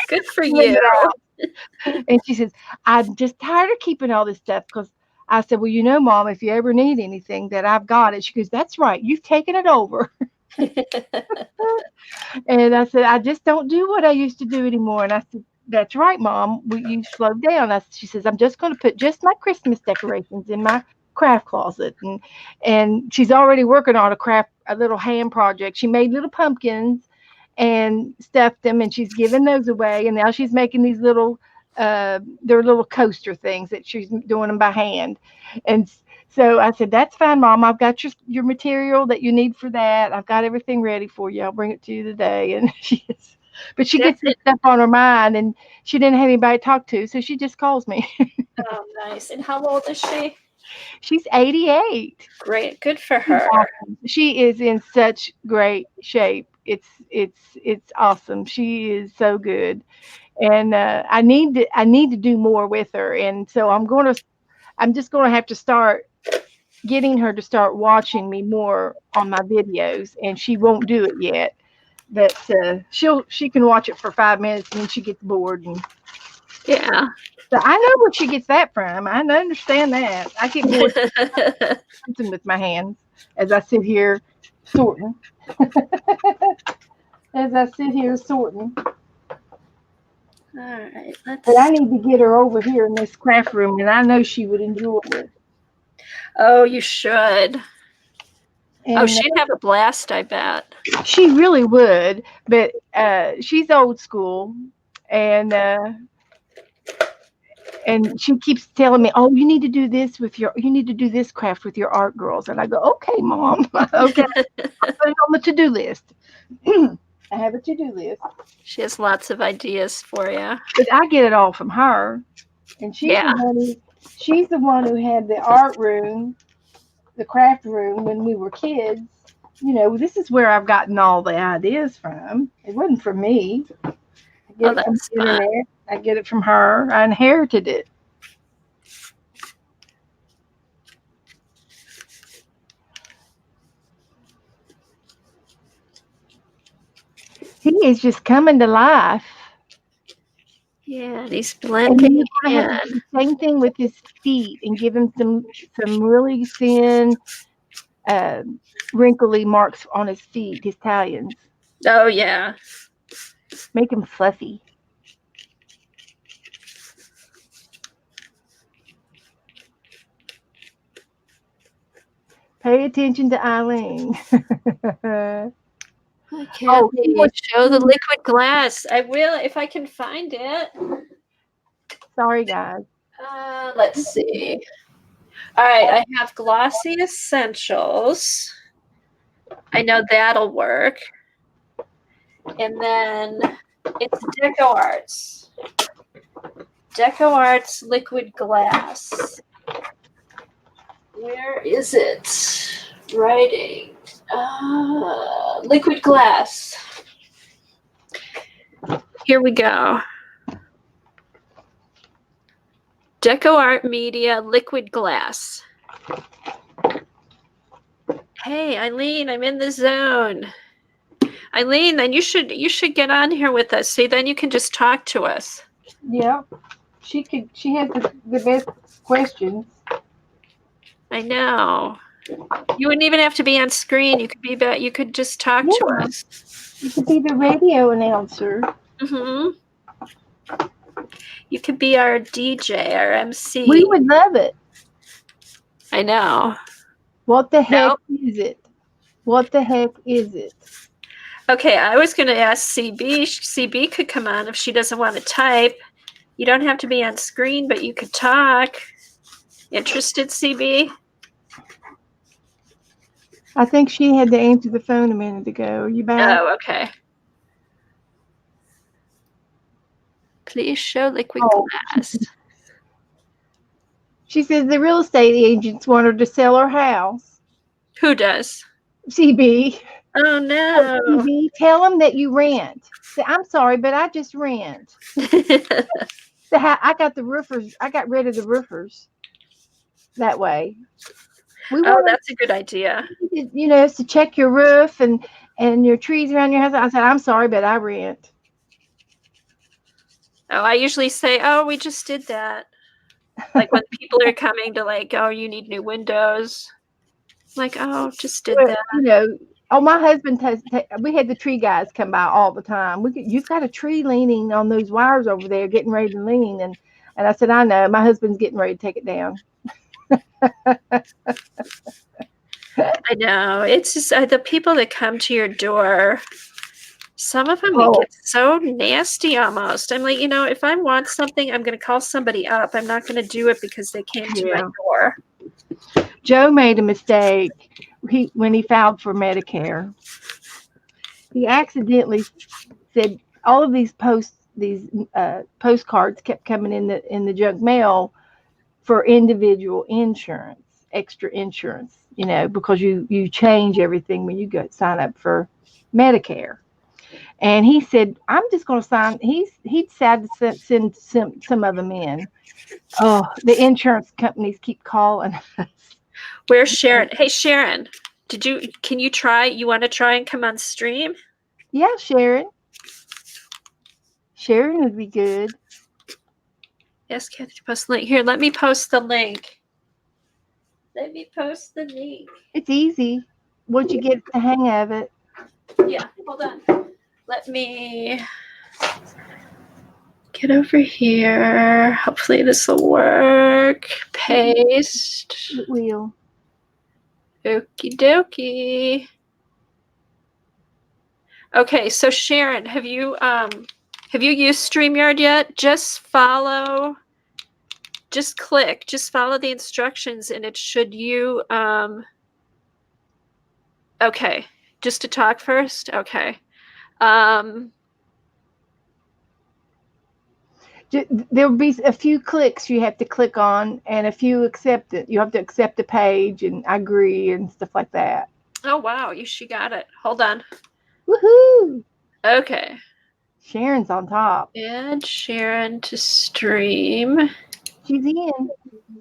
Good for Clean you. it out. And she says, "I'm just tired of keeping all this stuff because." I said, "Well, Mom, if you ever need anything, that I've got it." She goes, "That's right. You've taken it over." And I said, "I just don't do what I used to do anymore." And I said, "That's right, Mom. You slowed down." She says, "I'm just going to put just my Christmas decorations in my craft closet." And she's already working on a little hand project. She made little pumpkins and stuffed them, and she's giving those away. And now she's making these they're little coaster things that she's doing them by hand. And so I said, "That's fine, Mom. I've got your material that you need for that. I've got everything ready for you. I'll bring it to you today." And but she gets That's this it. stuff on her mind, and she didn't have anybody to talk to, so she just calls me. Oh, nice. And how old is she? She's 88. Great. Good for She's her. awesome. She is in such great shape. It's awesome. She is so good, and I need to do more with her, and so I'm just gonna have to start getting her to start watching me more on my videos, and she won't do it yet. But she can watch it for 5 minutes and then she gets bored. And Yeah. so I know where she gets that from. I understand that. I get bored something with my hands as I sit here sorting. As I sit here sorting. All right. But I need to get her over here in this craft room, and I know she would enjoy it. Oh, you should. Oh, And she'd have a blast, I bet. she really would, but she's old school, and she keeps telling me, "Oh, you need to do this craft with your art girls." And I go, "Okay, Mom, okay." I'll put it on the to-do list. I have a to-do list, She has lots of ideas for you. but I get it all from her, and Yeah. she's the one who had the art room, the craft room when we were kids. This is where I've gotten all the ideas from. It wasn't from me. I get it from That's the fun. internet. I get it from her. I inherited it. He is just coming to life. Yeah, and he's And blending you're gonna have to in. do the same thing with his feet and give him some really thin, uh, wrinkly marks on his feet, his talons. Oh, yeah. Make him fluffy. Pay attention to Eileen. Okay, Oh, he wants show the liquid glass. I will if I can find it. Sorry, guys. Let's see. All right, I have Glossy Essentials. I know that'll work. And then it's Deco Arts. Deco Arts liquid glass. Where is it? Writing. Liquid glass. Here we go. Deco Art Media liquid glass. Hey, Eileen, I'm in the zone. Eileen, then you should get on here with us. See, then you can just talk to us. Yeah, she has the best questions. I know. You wouldn't even have to be on screen. You could just talk to us. You could be the radio announcer. Mm-hmm. You could be our DJ, our MC. We would love it. I know. What the heck is it? What the heck is it? Okay, I was going to ask CB. CB could come on if she doesn't want to type. You don't have to be on screen, but you could talk. Interested, CB? I think she had to answer the phone a minute ago. Are you back? Oh, okay. Please show liquid Oh. glass. She says the real estate agents want her to sell her house. Who does? CB. Oh no. CB, tell them that you rent. Say, I'm sorry, but I just rent. I got the roofers. I got rid of the roofers that way. We Oh, want that's a good idea. to check your roof and your trees around your house. I said, I'm sorry, but I rent. Oh, I usually say, oh, we just did that. Like when people are coming to like, oh, you need new windows. I'm like, oh, just did that. Oh, my husband, we had the tree guys come by all the time. You've got a tree leaning on those wires over there, getting ready to lean. And I said, I know. My husband's getting ready to take it down. I know. It's just the people that come to your door. Some of them get so nasty almost. I'm like, if I want something, I'm going to call somebody up. I'm not going to do it because they came to my door. Joe made a mistake when he filed for Medicare. He accidentally said all of these postcards kept coming in the junk mail for individual insurance, extra insurance, because you change everything when you go sign up for Medicare. And he said, I'm just going to sign. He decided to send some of them in. Oh, the insurance companies keep calling us. Where's Sharon? Hey, Sharon, can you try? You want to try and come on stream? Yeah, Sharon. Sharon would be good. Yes, Kathy, post the link. Here, let me post the link. Let me post the link. It's easy once you get the hang of it. Yeah, hold on. Let me get over here. Hopefully this will work. Paste. It will. Okie dokie. Okay, so Sharon, have you used StreamYard yet? Just follow the instructions and it should okay, just to talk first? Okay. There'll be a few clicks you have to click on and a few accept it. You have to accept the page and agree and stuff like that. Oh, wow. She got it. Hold on. Woohoo! Okay. Sharon's on top. Add Sharon to stream. She's in.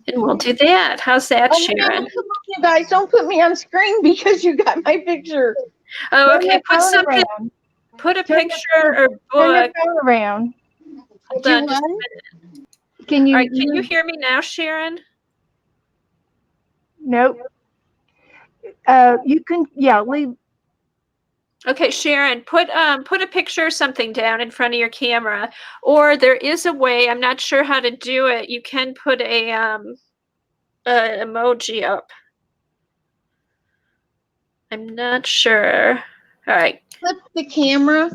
And we'll do that. How's that, Sharon? No, you guys, don't put me on screen because you got my picture. Oh, okay. Put a picture or book. Turn your phone around. Hold on just a minute. Can you? All right, can you hear me now, Sharon? Nope. You can. Yeah, leave. Okay, Sharon, put a picture or something down in front of your camera, or there is a way. I'm not sure how to do it. You can put a emoji up. I'm not sure. All right. Flip the camera.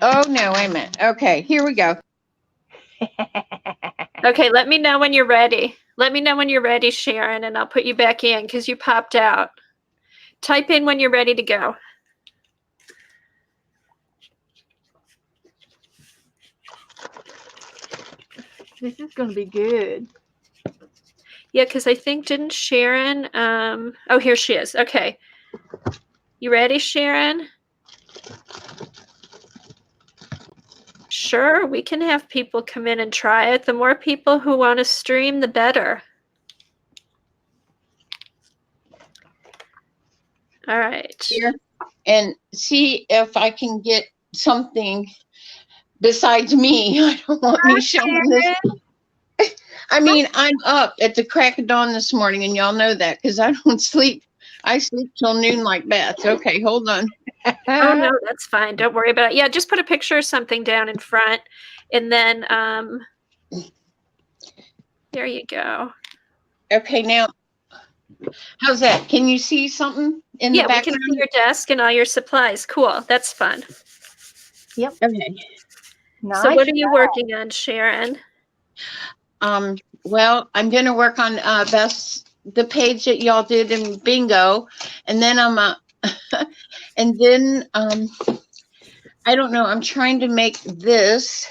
Oh no, wait a minute. Okay, here we go. Okay, let me know when you're ready. Let me know when you're ready, Sharon, and I'll put you back in because you popped out. Type in when you're ready to go. This is going to be good. Yeah, because I think, didn't Sharon, oh, here she is. Okay. You ready, Sharon? Sure, we can have people come in and try it. The more people who want to stream, the better. All right. Here and see if I can get something besides me. I don't want me showing this. I mean, I'm up at the crack of dawn this morning, and y'all know that because I don't sleep. I sleep till noon like Beth. Okay, hold on. Oh, no, that's fine. Don't worry about it. Yeah, just put a picture or something down in front, and then there you go. Okay, now, how's that? Can you see something in the Yeah, we can background? see your desk and all your supplies. Cool. That's fun. Yep. Okay. Nice. So what are you working on, Sharon? Well, I'm going to work on the page that y'all did in bingo, and then and then I don't know, I'm trying to make this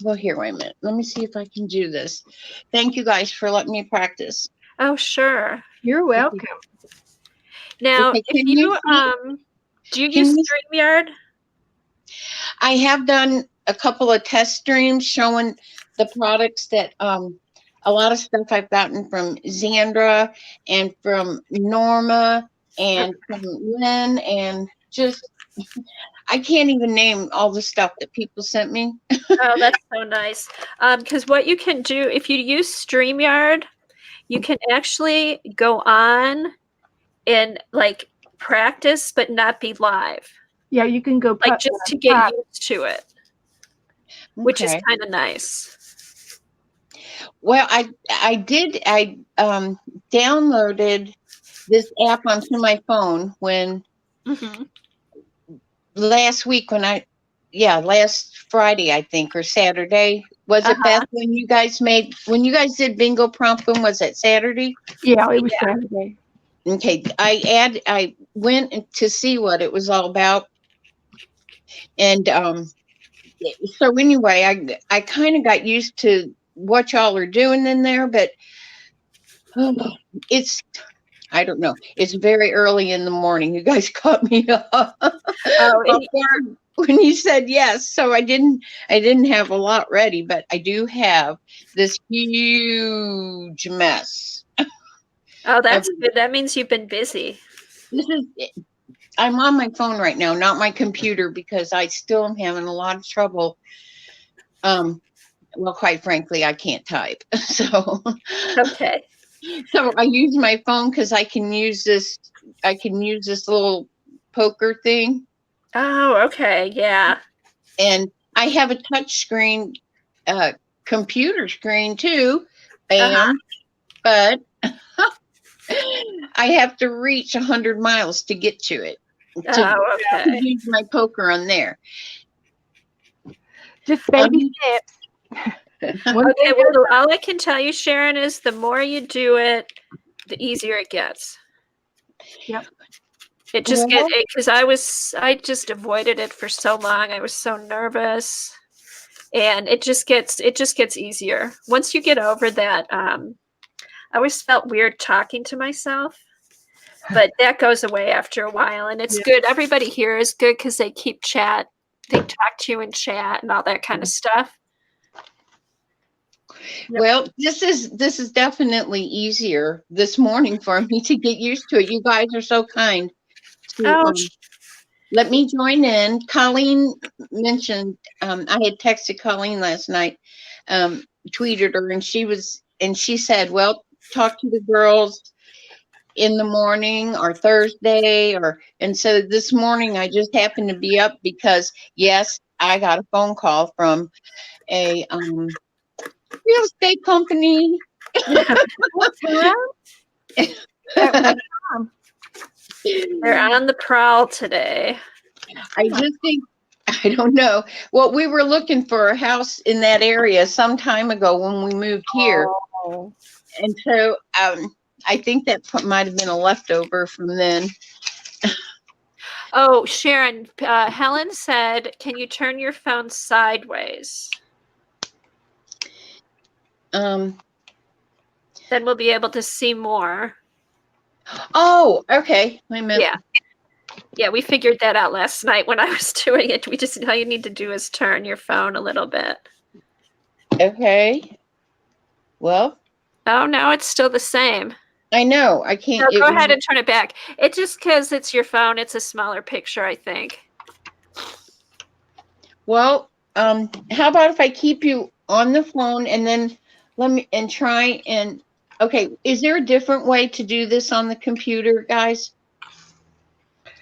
Well, here, wait a minute. Let me see if I can do this. Thank you guys for letting me practice. Oh, sure. You're welcome. Now, Okay, if can you you see- do you can use you- StreamYard? I have done a couple of test streams showing the products that a lot of stuff I've gotten from Xandra and from Norma and from Lynn and just I can't even name all the stuff that people sent me. Oh, that's so nice. Because what you can do if you use StreamYard, you can actually go on and like practice, but not be live. Yeah, you can go Like just to get pop- used to it, which is Okay. kind of nice. Well, I downloaded this app onto my phone when Hmm. last week last Friday, I think, or Saturday. Was it Beth when you guys did bingo prompting? Was it Saturday? Yeah, it was Yeah. Saturday. Okay, I went to see what it was all about, and so anyway, I kind of got used to what y'all are doing in there, but it's I don't know. It's very early in the morning. You guys caught me off guard when you said yes, so I didn't have a lot ready, but I do have this huge mess. Oh, that's good. That means you've been busy. I'm on my phone right now, not my computer, because I still am having a lot of trouble. Well, quite frankly, I can't type. Okay. So I use my phone because I can use this little poker thing. Oh, okay. Yeah. And I have a touch screen, computer screen too, but I have to reach 100 miles to get to it. Oh, To okay. use my poker on there. Just baby steps. Okay, well, all I can tell you, Sharon, is the more you do it, the easier it gets. Yep. It just Well- because I just avoided it for so long. I was so nervous, and it just gets easier once you get over that. I always felt weird talking to myself, but that goes away after a while, and it's good. Everybody here is good because they keep chat. They talk to you in chat and all that kind of stuff. Yep. Well, this is definitely easier this morning for me to get used to it. You guys are so kind. Oh, Let me join in. Colleen mentioned, I had texted Colleen last night, tweeted her, and she said, well, talk to the girls in the morning or Thursday, and so this morning I just happened to be up because, yes, I got a phone call from a real estate company. What time? At what time? they're on the prowl today. I just think, I don't know. Well, we were looking for a house in that area some time ago when we moved here. Oh. And so I think that might have been a leftover from then. Oh, Sharon, Helen said, can you turn your phone sideways? Then we'll be able to see more. Oh, okay. Wait a minute. Yeah. Yeah, we figured that out last night when I was doing it. All you need to do is turn your phone a little bit. Okay. Well, Oh, no, it's still the same. I know. I can't. No, go ahead and turn it back. It's just because it's your phone. It's a smaller picture, I think. Well, how about if I keep you on the phone and then try and, okay, is there a different way to do this on the computer, guys?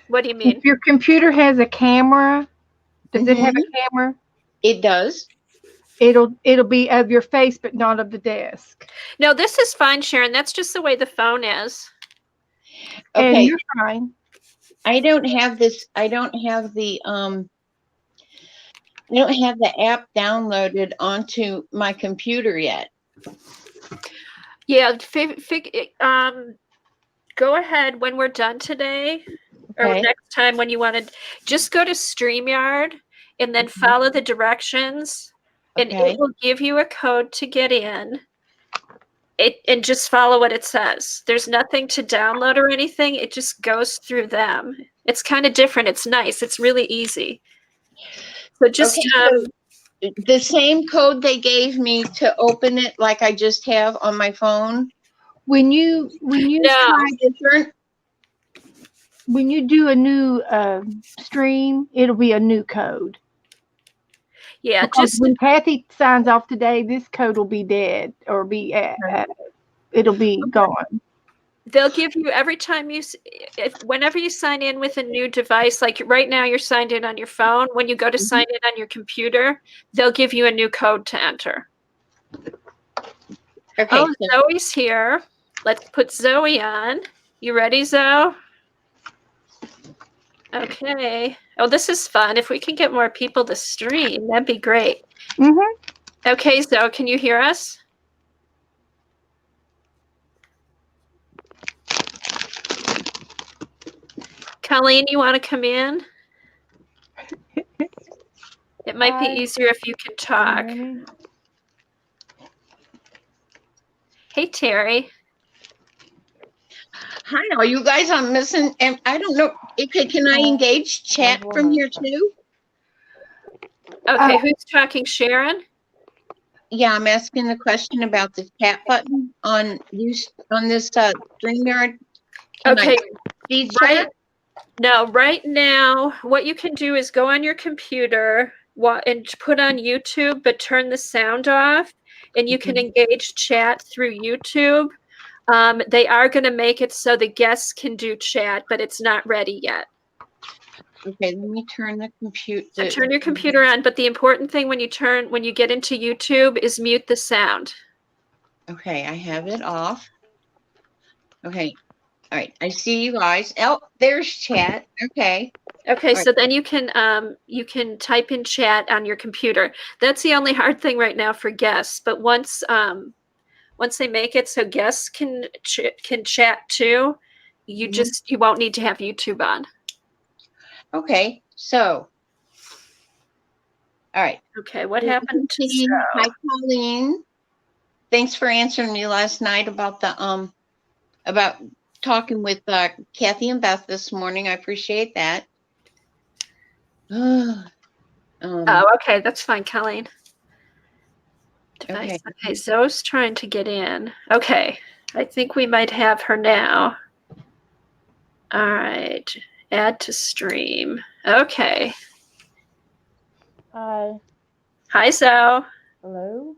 What do you mean? If your computer has a camera, does it have a camera? It does. It'll be of your face, but not of the desk. No, this is fine, Sharon. That's just the way the phone is. And Okay. you're fine. I don't have this. I don't have the app downloaded onto my computer yet. Yeah, go ahead when we're done today, or Okay. next time when you want to, just go to StreamYard and then Mhm. follow the directions, and Okay. it will give you a code to get in. And just follow what it says. There's nothing to download or anything. It just goes through them. It's kind of different. It's nice. It's really easy. So just Okay, so the same code they gave me to open it, like I just have on my phone. When you no. Different. when you do a new stream, it'll be a new code. Yeah, Because just when Kathy signs off today, this code will be dead or be it'll be gone. they'll give you every time whenever you sign in with a new device, like right now you're signed in on your phone. When you go to sign in on your computer, they'll give you a new code to enter. Okay. Oh, Zoe's here. Let's put Zoe on. You ready, Zoe? Okay. Oh, this is fun. If we can get more people to stream, that'd be great. Mm-hmm. Okay, Zoe, can you hear us? Colleen, you want to come in? It might be Hi. easier if you can talk. Can you hear me? Hey, Terry. Hi, are you guys? I'm missing, and I don't know. Okay, can I engage chat from here too? Okay, who's talking? Sharon? Yeah, I'm asking the question about the chat button on this StreamYard. Can Okay, I see right. chat? No, right now, what you can do is go on your computer and put on YouTube, but turn the sound off, and you can engage chat through YouTube. They are going to make it so the guests can do chat, but it's not ready yet. Okay, let me turn the computer. So turn your computer on, but the important thing when you get into YouTube is mute the sound. Okay, I have it off. Okay, all right. I see you guys. Oh, there's chat. Okay. Okay, All so then you can type in chat on your computer. That's the only hard thing right now for guests. But once they make it so guests can chat too, you won't need to have YouTube on. Okay, so. All right. Okay, what happened to Hi, Colleen. Thanks for answering me last night about the about talking with Kathy and Beth this morning. I appreciate that. Oh, okay, that's fine, Colleen. Device. Okay, Zoe's trying to get in. Okay, I think we might have her now. All right, add to stream. Okay. Hi. Hi, Zoe. Hello?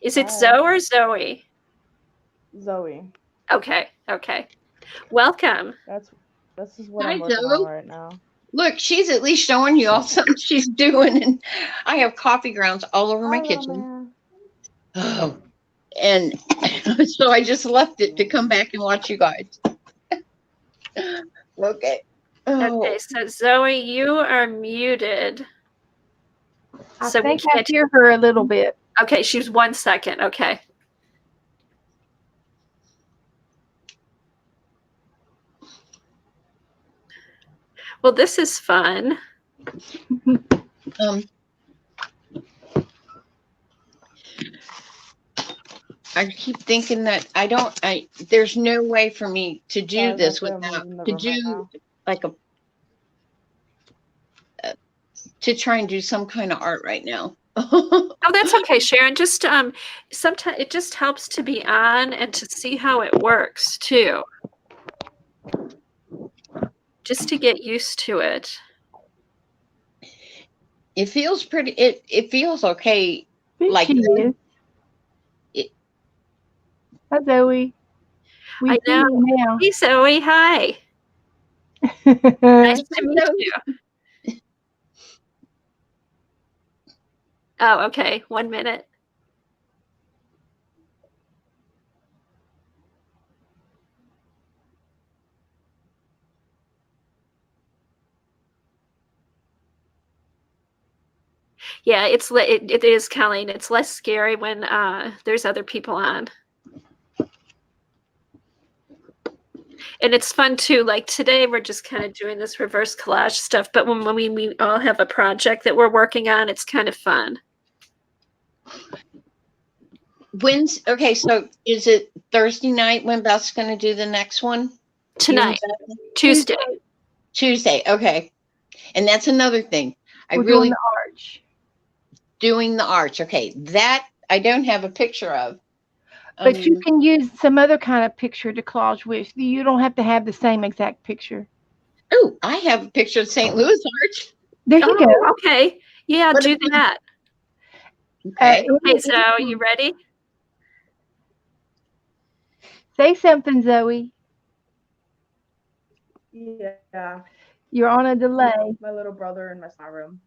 Is it Hi. Zoe or Zoe? Zoe. Okay. Welcome. This is what Hi, I'm working Zoe. on right now. Look, she's at least showing you all something she's doing, and I have coffee grounds all over my kitchen. Oh, and so I just left it to come back and watch you guys. Okay. Oh. Okay, so Zoe, you are muted. I So think I hear her a little bit. Okay, she's 1 second. Okay. Well, this is fun. I keep thinking that there's no way for me to do this without like to try and do some kind of art right now. Oh, that's okay, Sharon. Just sometimes it just helps to be on and to see how it works too. Just to get used to it. It feels pretty. It feels okay. Like she is. Hi, Zoe. I know. Now. Hey, Zoe. Hi. Nice to meet you. Oh, okay. 1 minute. Yeah, it is, Colleen. It's less scary when there's other people on. And it's fun too. Like today, we're just kind of doing this reverse collage stuff. But when we all have a project that we're working on, it's kind of fun. Okay, so is it Thursday night when Beth's going to do the next one? Tonight, You and Beth? Tuesday. Tuesday. Okay. And that's another thing. We're doing the arch. Doing the arch. Okay. That I don't have a picture of. But you can use some other kind of picture to collage with. You don't have to have the same exact picture. Oh, I have a picture of St. Louis Arch. There you go. Oh, okay. Yeah, What do if- that. Okay. Okay, so you ready? Say something, Zoe. Yeah. You're on a delay. My little brother in my side room.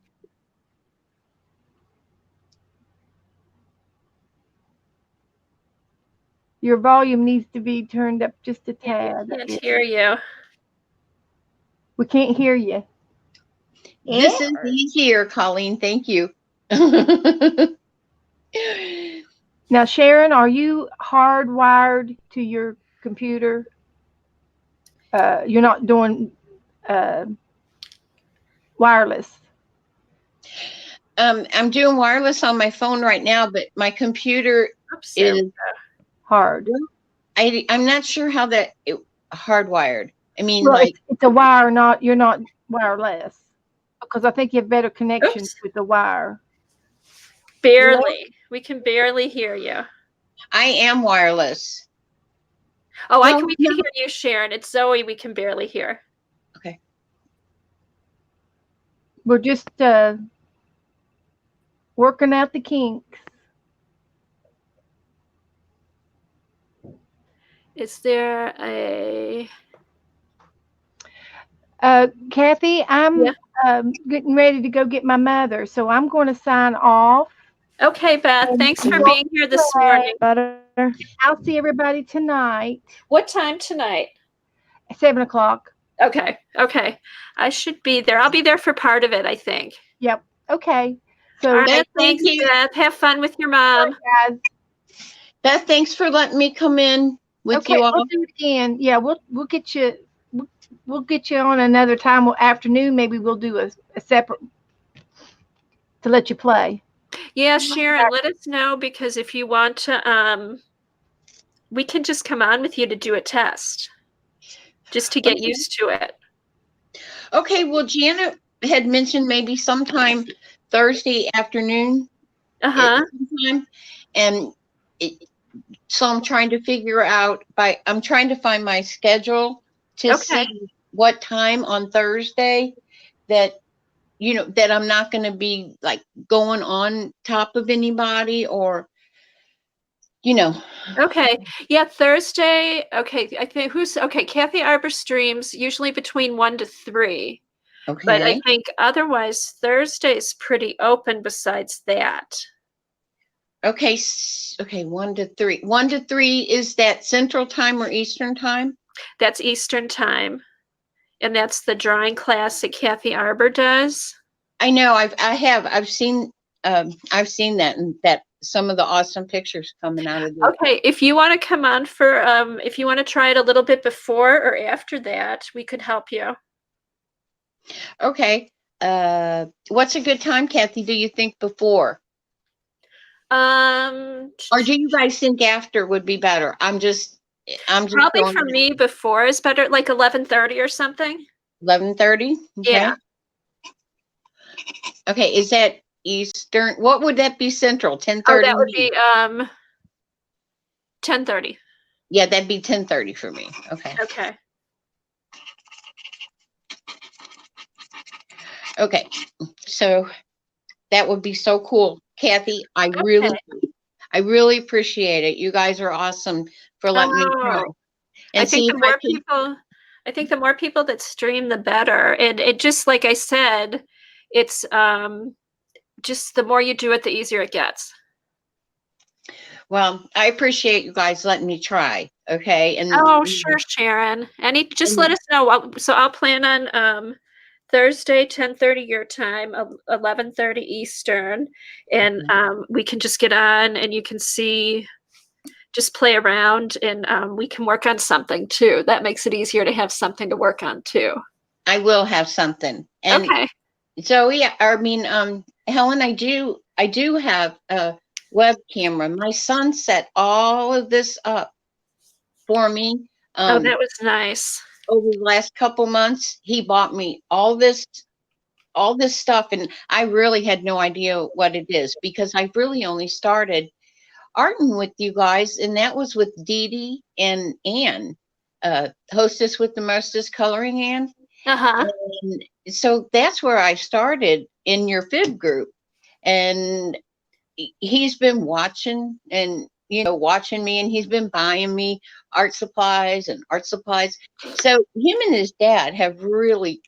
Your volume needs to be turned up just a tad. Can't hear you. We can't hear you. This is easier, Colleen. Thank you. Now, Sharon, are you hardwired to your computer? You're not doing wireless. I'm doing wireless on my phone right now, but my computer Oops, there we is. go. Hard. I'm not sure how that hardwired. I mean, Well, like it's a wire, you're not wireless. Because I think you have better connections with the wire. Barely. We can barely hear you. I am wireless. Oh, Well, we can hear you, Sharon. It's Zoe we can barely hear. Okay. We're just working out the kinks. Is there a... Kathy, I'm Yeah. getting ready to go get my mother, so I'm going to sign off. Okay, Beth, thanks for Well, being here this morning. Better. I'll see everybody tonight What time tonight? at 7 o'clock. Okay, okay. I should be there. I'll be there for part of it, I think. Yep. Okay. So, All right, Beth, thanks, thank you. Beth. Have fun with your mom. guys, Beth, thanks for letting me come in with okay, you all. we'll do it again. Yeah, we'll get you. We'll get you on another time. Afternoon, maybe we'll do a separate to let you play. Yeah, Sharon, let us know because if you want to, we can just come on with you to do a test, just to get used to it. Okay, well, Janet had mentioned maybe sometime Thursday afternoon. Uh-huh. Sometime, and so I'm trying to figure out I'm trying to find my schedule to Okay. see what time on Thursday that that I'm not going to be like going on top of anybody or Okay. Yeah, Thursday. Okay, I think Kathy Arbor streams usually between 1 to 3. Okay. But I think otherwise Thursday is pretty open besides that. Okay. Okay. 1 to 3. 1 to 3 is that Central Time or Eastern Time? That's Eastern Time. And that's the drawing class that Kathy Arbor does. I know. I've seen that and that some of the awesome pictures coming out of it. Okay, if you want to come on for if you want to try it a little bit before or after that, we could help you. Okay. What's a good time, Kathy? Do you think before? Or do you guys think after would be better? I'm just probably for me before is better, like 11:30 or something. 11:30. Okay. Yeah. Okay. Is that Eastern? What would that be? Central? 10:30. Oh, that would be 10:30. Yeah, that'd be 10:30 for me. Okay. Okay. Okay. So that would be so cool, Kathy. I really appreciate it. You guys are awesome for letting me try. And I think the more people that stream, the better. And it just like I said, it's just the more you do it, the easier it gets. Well, I appreciate you guys letting me try. Okay. And oh, sure, Sharon. Just let us know. So I'll plan on Thursday, 10:30 your time, 11:30 Eastern, and we can just get on and you can see just play around and we can work on something too. That makes it easier to have something to work on too. I will have something. And Okay. Zoe, I mean, Helen, I do have a web camera. My son set all of this up for me. Oh, that was nice. Over the last couple months, he bought me all this stuff, and I really had no idea what it is because I really only started arting with you guys, and that was with Dee Dee and Ann, hostess with the mostest, coloring Ann. Uh-huh. And so that's where I started in your fib group, and he's been watching and watching me, and he's been buying me art supplies. So him and his dad have really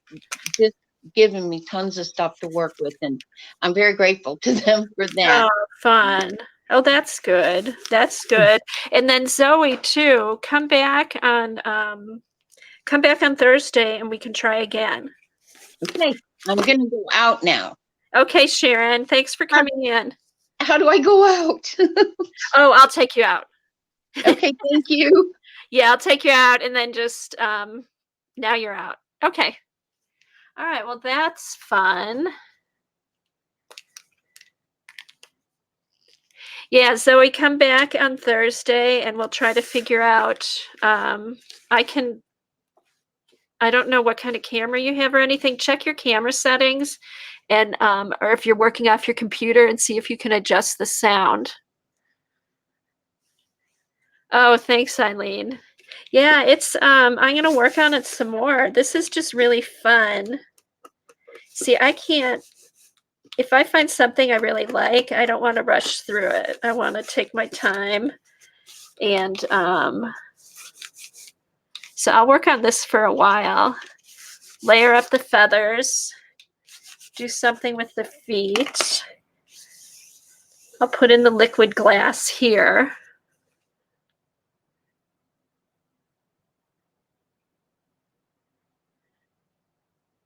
just given me tons of stuff to work with, and I'm very grateful to them for that. Oh, fun. Oh, that's good. That's good. And then Zoe too, come back on Thursday and we can try again. Okay, I'm gonna go out now. Okay, Sharon, thanks for coming in. How do I go out? Oh, I'll take you out. Okay, thank you. Yeah, I'll take you out and then just now you're out. Okay. All right, well that's fun. Yeah, Zoe, come back on Thursday and we'll try to figure out I don't know what kind of camera you have or anything. Check your camera settings and or if you're working off your computer and see if you can adjust the sound. Oh, thanks, Eileen. Yeah, it's I'm gonna work on it some more. This is just really fun. See, if I find something I really like, I don't want to rush through it. I want to take my time. And so I'll work on this for a while. Layer up the feathers. Do something with the feet. I'll put in the liquid glass here.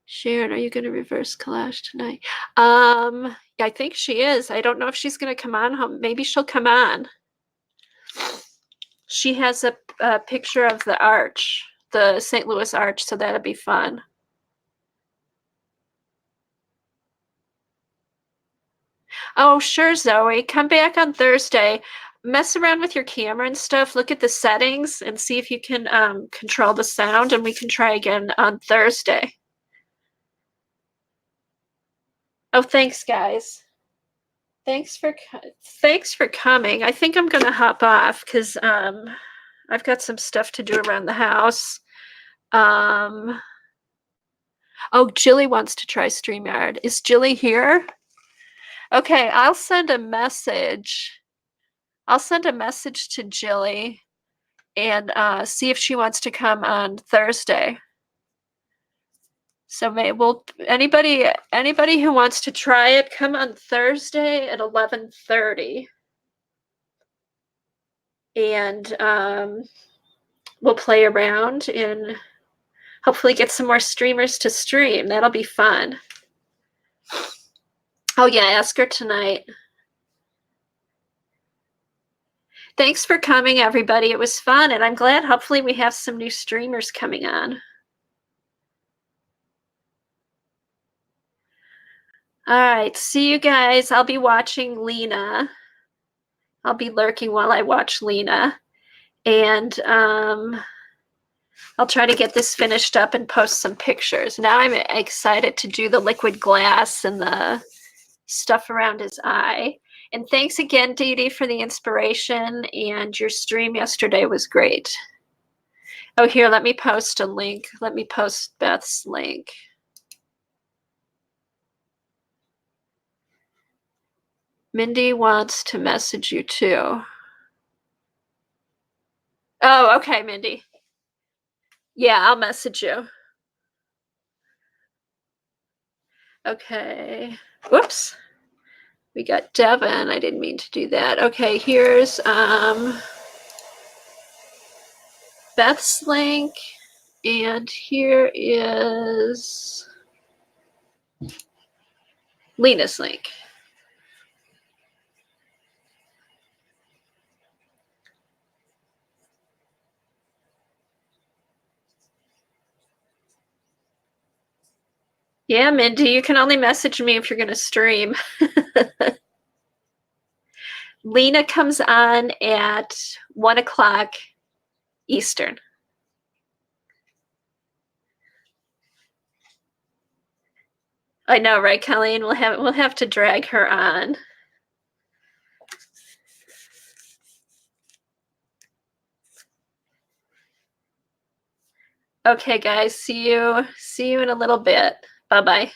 Sharon, are you going to reverse collage tonight? I think she is. I don't know if she's going to come on home. Maybe she'll come on. She has a picture of the arch, the St. Louis Arch, so that'll be fun. Oh, sure, Zoe. Come back on Thursday. Mess around with your camera and stuff. Look at the settings and see if you can control the sound, and we can try again on Thursday. Oh, thanks, guys. Thanks for coming. I think I'm gonna hop off because I've got some stuff to do around the house. Oh, Jilly wants to try StreamYard. Is Jilly here? Okay, I'll send a message. I'll send a message to Jilly and see if she wants to come on Thursday. So anybody who wants to try it, come on Thursday at 11:30. And we'll play around and hopefully get some more streamers to stream. That'll be fun. Oh yeah, ask her tonight. Thanks for coming, everybody. It was fun, and I'm glad hopefully we have some new streamers coming on. All right, see you guys. I'll be watching Lena. I'll be lurking while I watch Lena. And I'll try to get this finished up and post some pictures. Now I'm excited to do the liquid glass and the stuff around his eye. And thanks again, Dee Dee, for the inspiration. And your stream yesterday was great. Oh, here, let me post a link. Let me post Beth's link. Mindy wants to message you too. Oh, okay, Mindy. Yeah, I'll message you. Okay. Whoops. We got Devin. I didn't mean to do that. Okay, here's Beth's link. And here is Lena's link. Yeah, Mindy, you can only message me if you're going to stream. Lena comes on at 1 o'clock Eastern. I know, right, Colleen? We'll have to drag her on. Okay, guys, see you in a little bit. Bye-bye.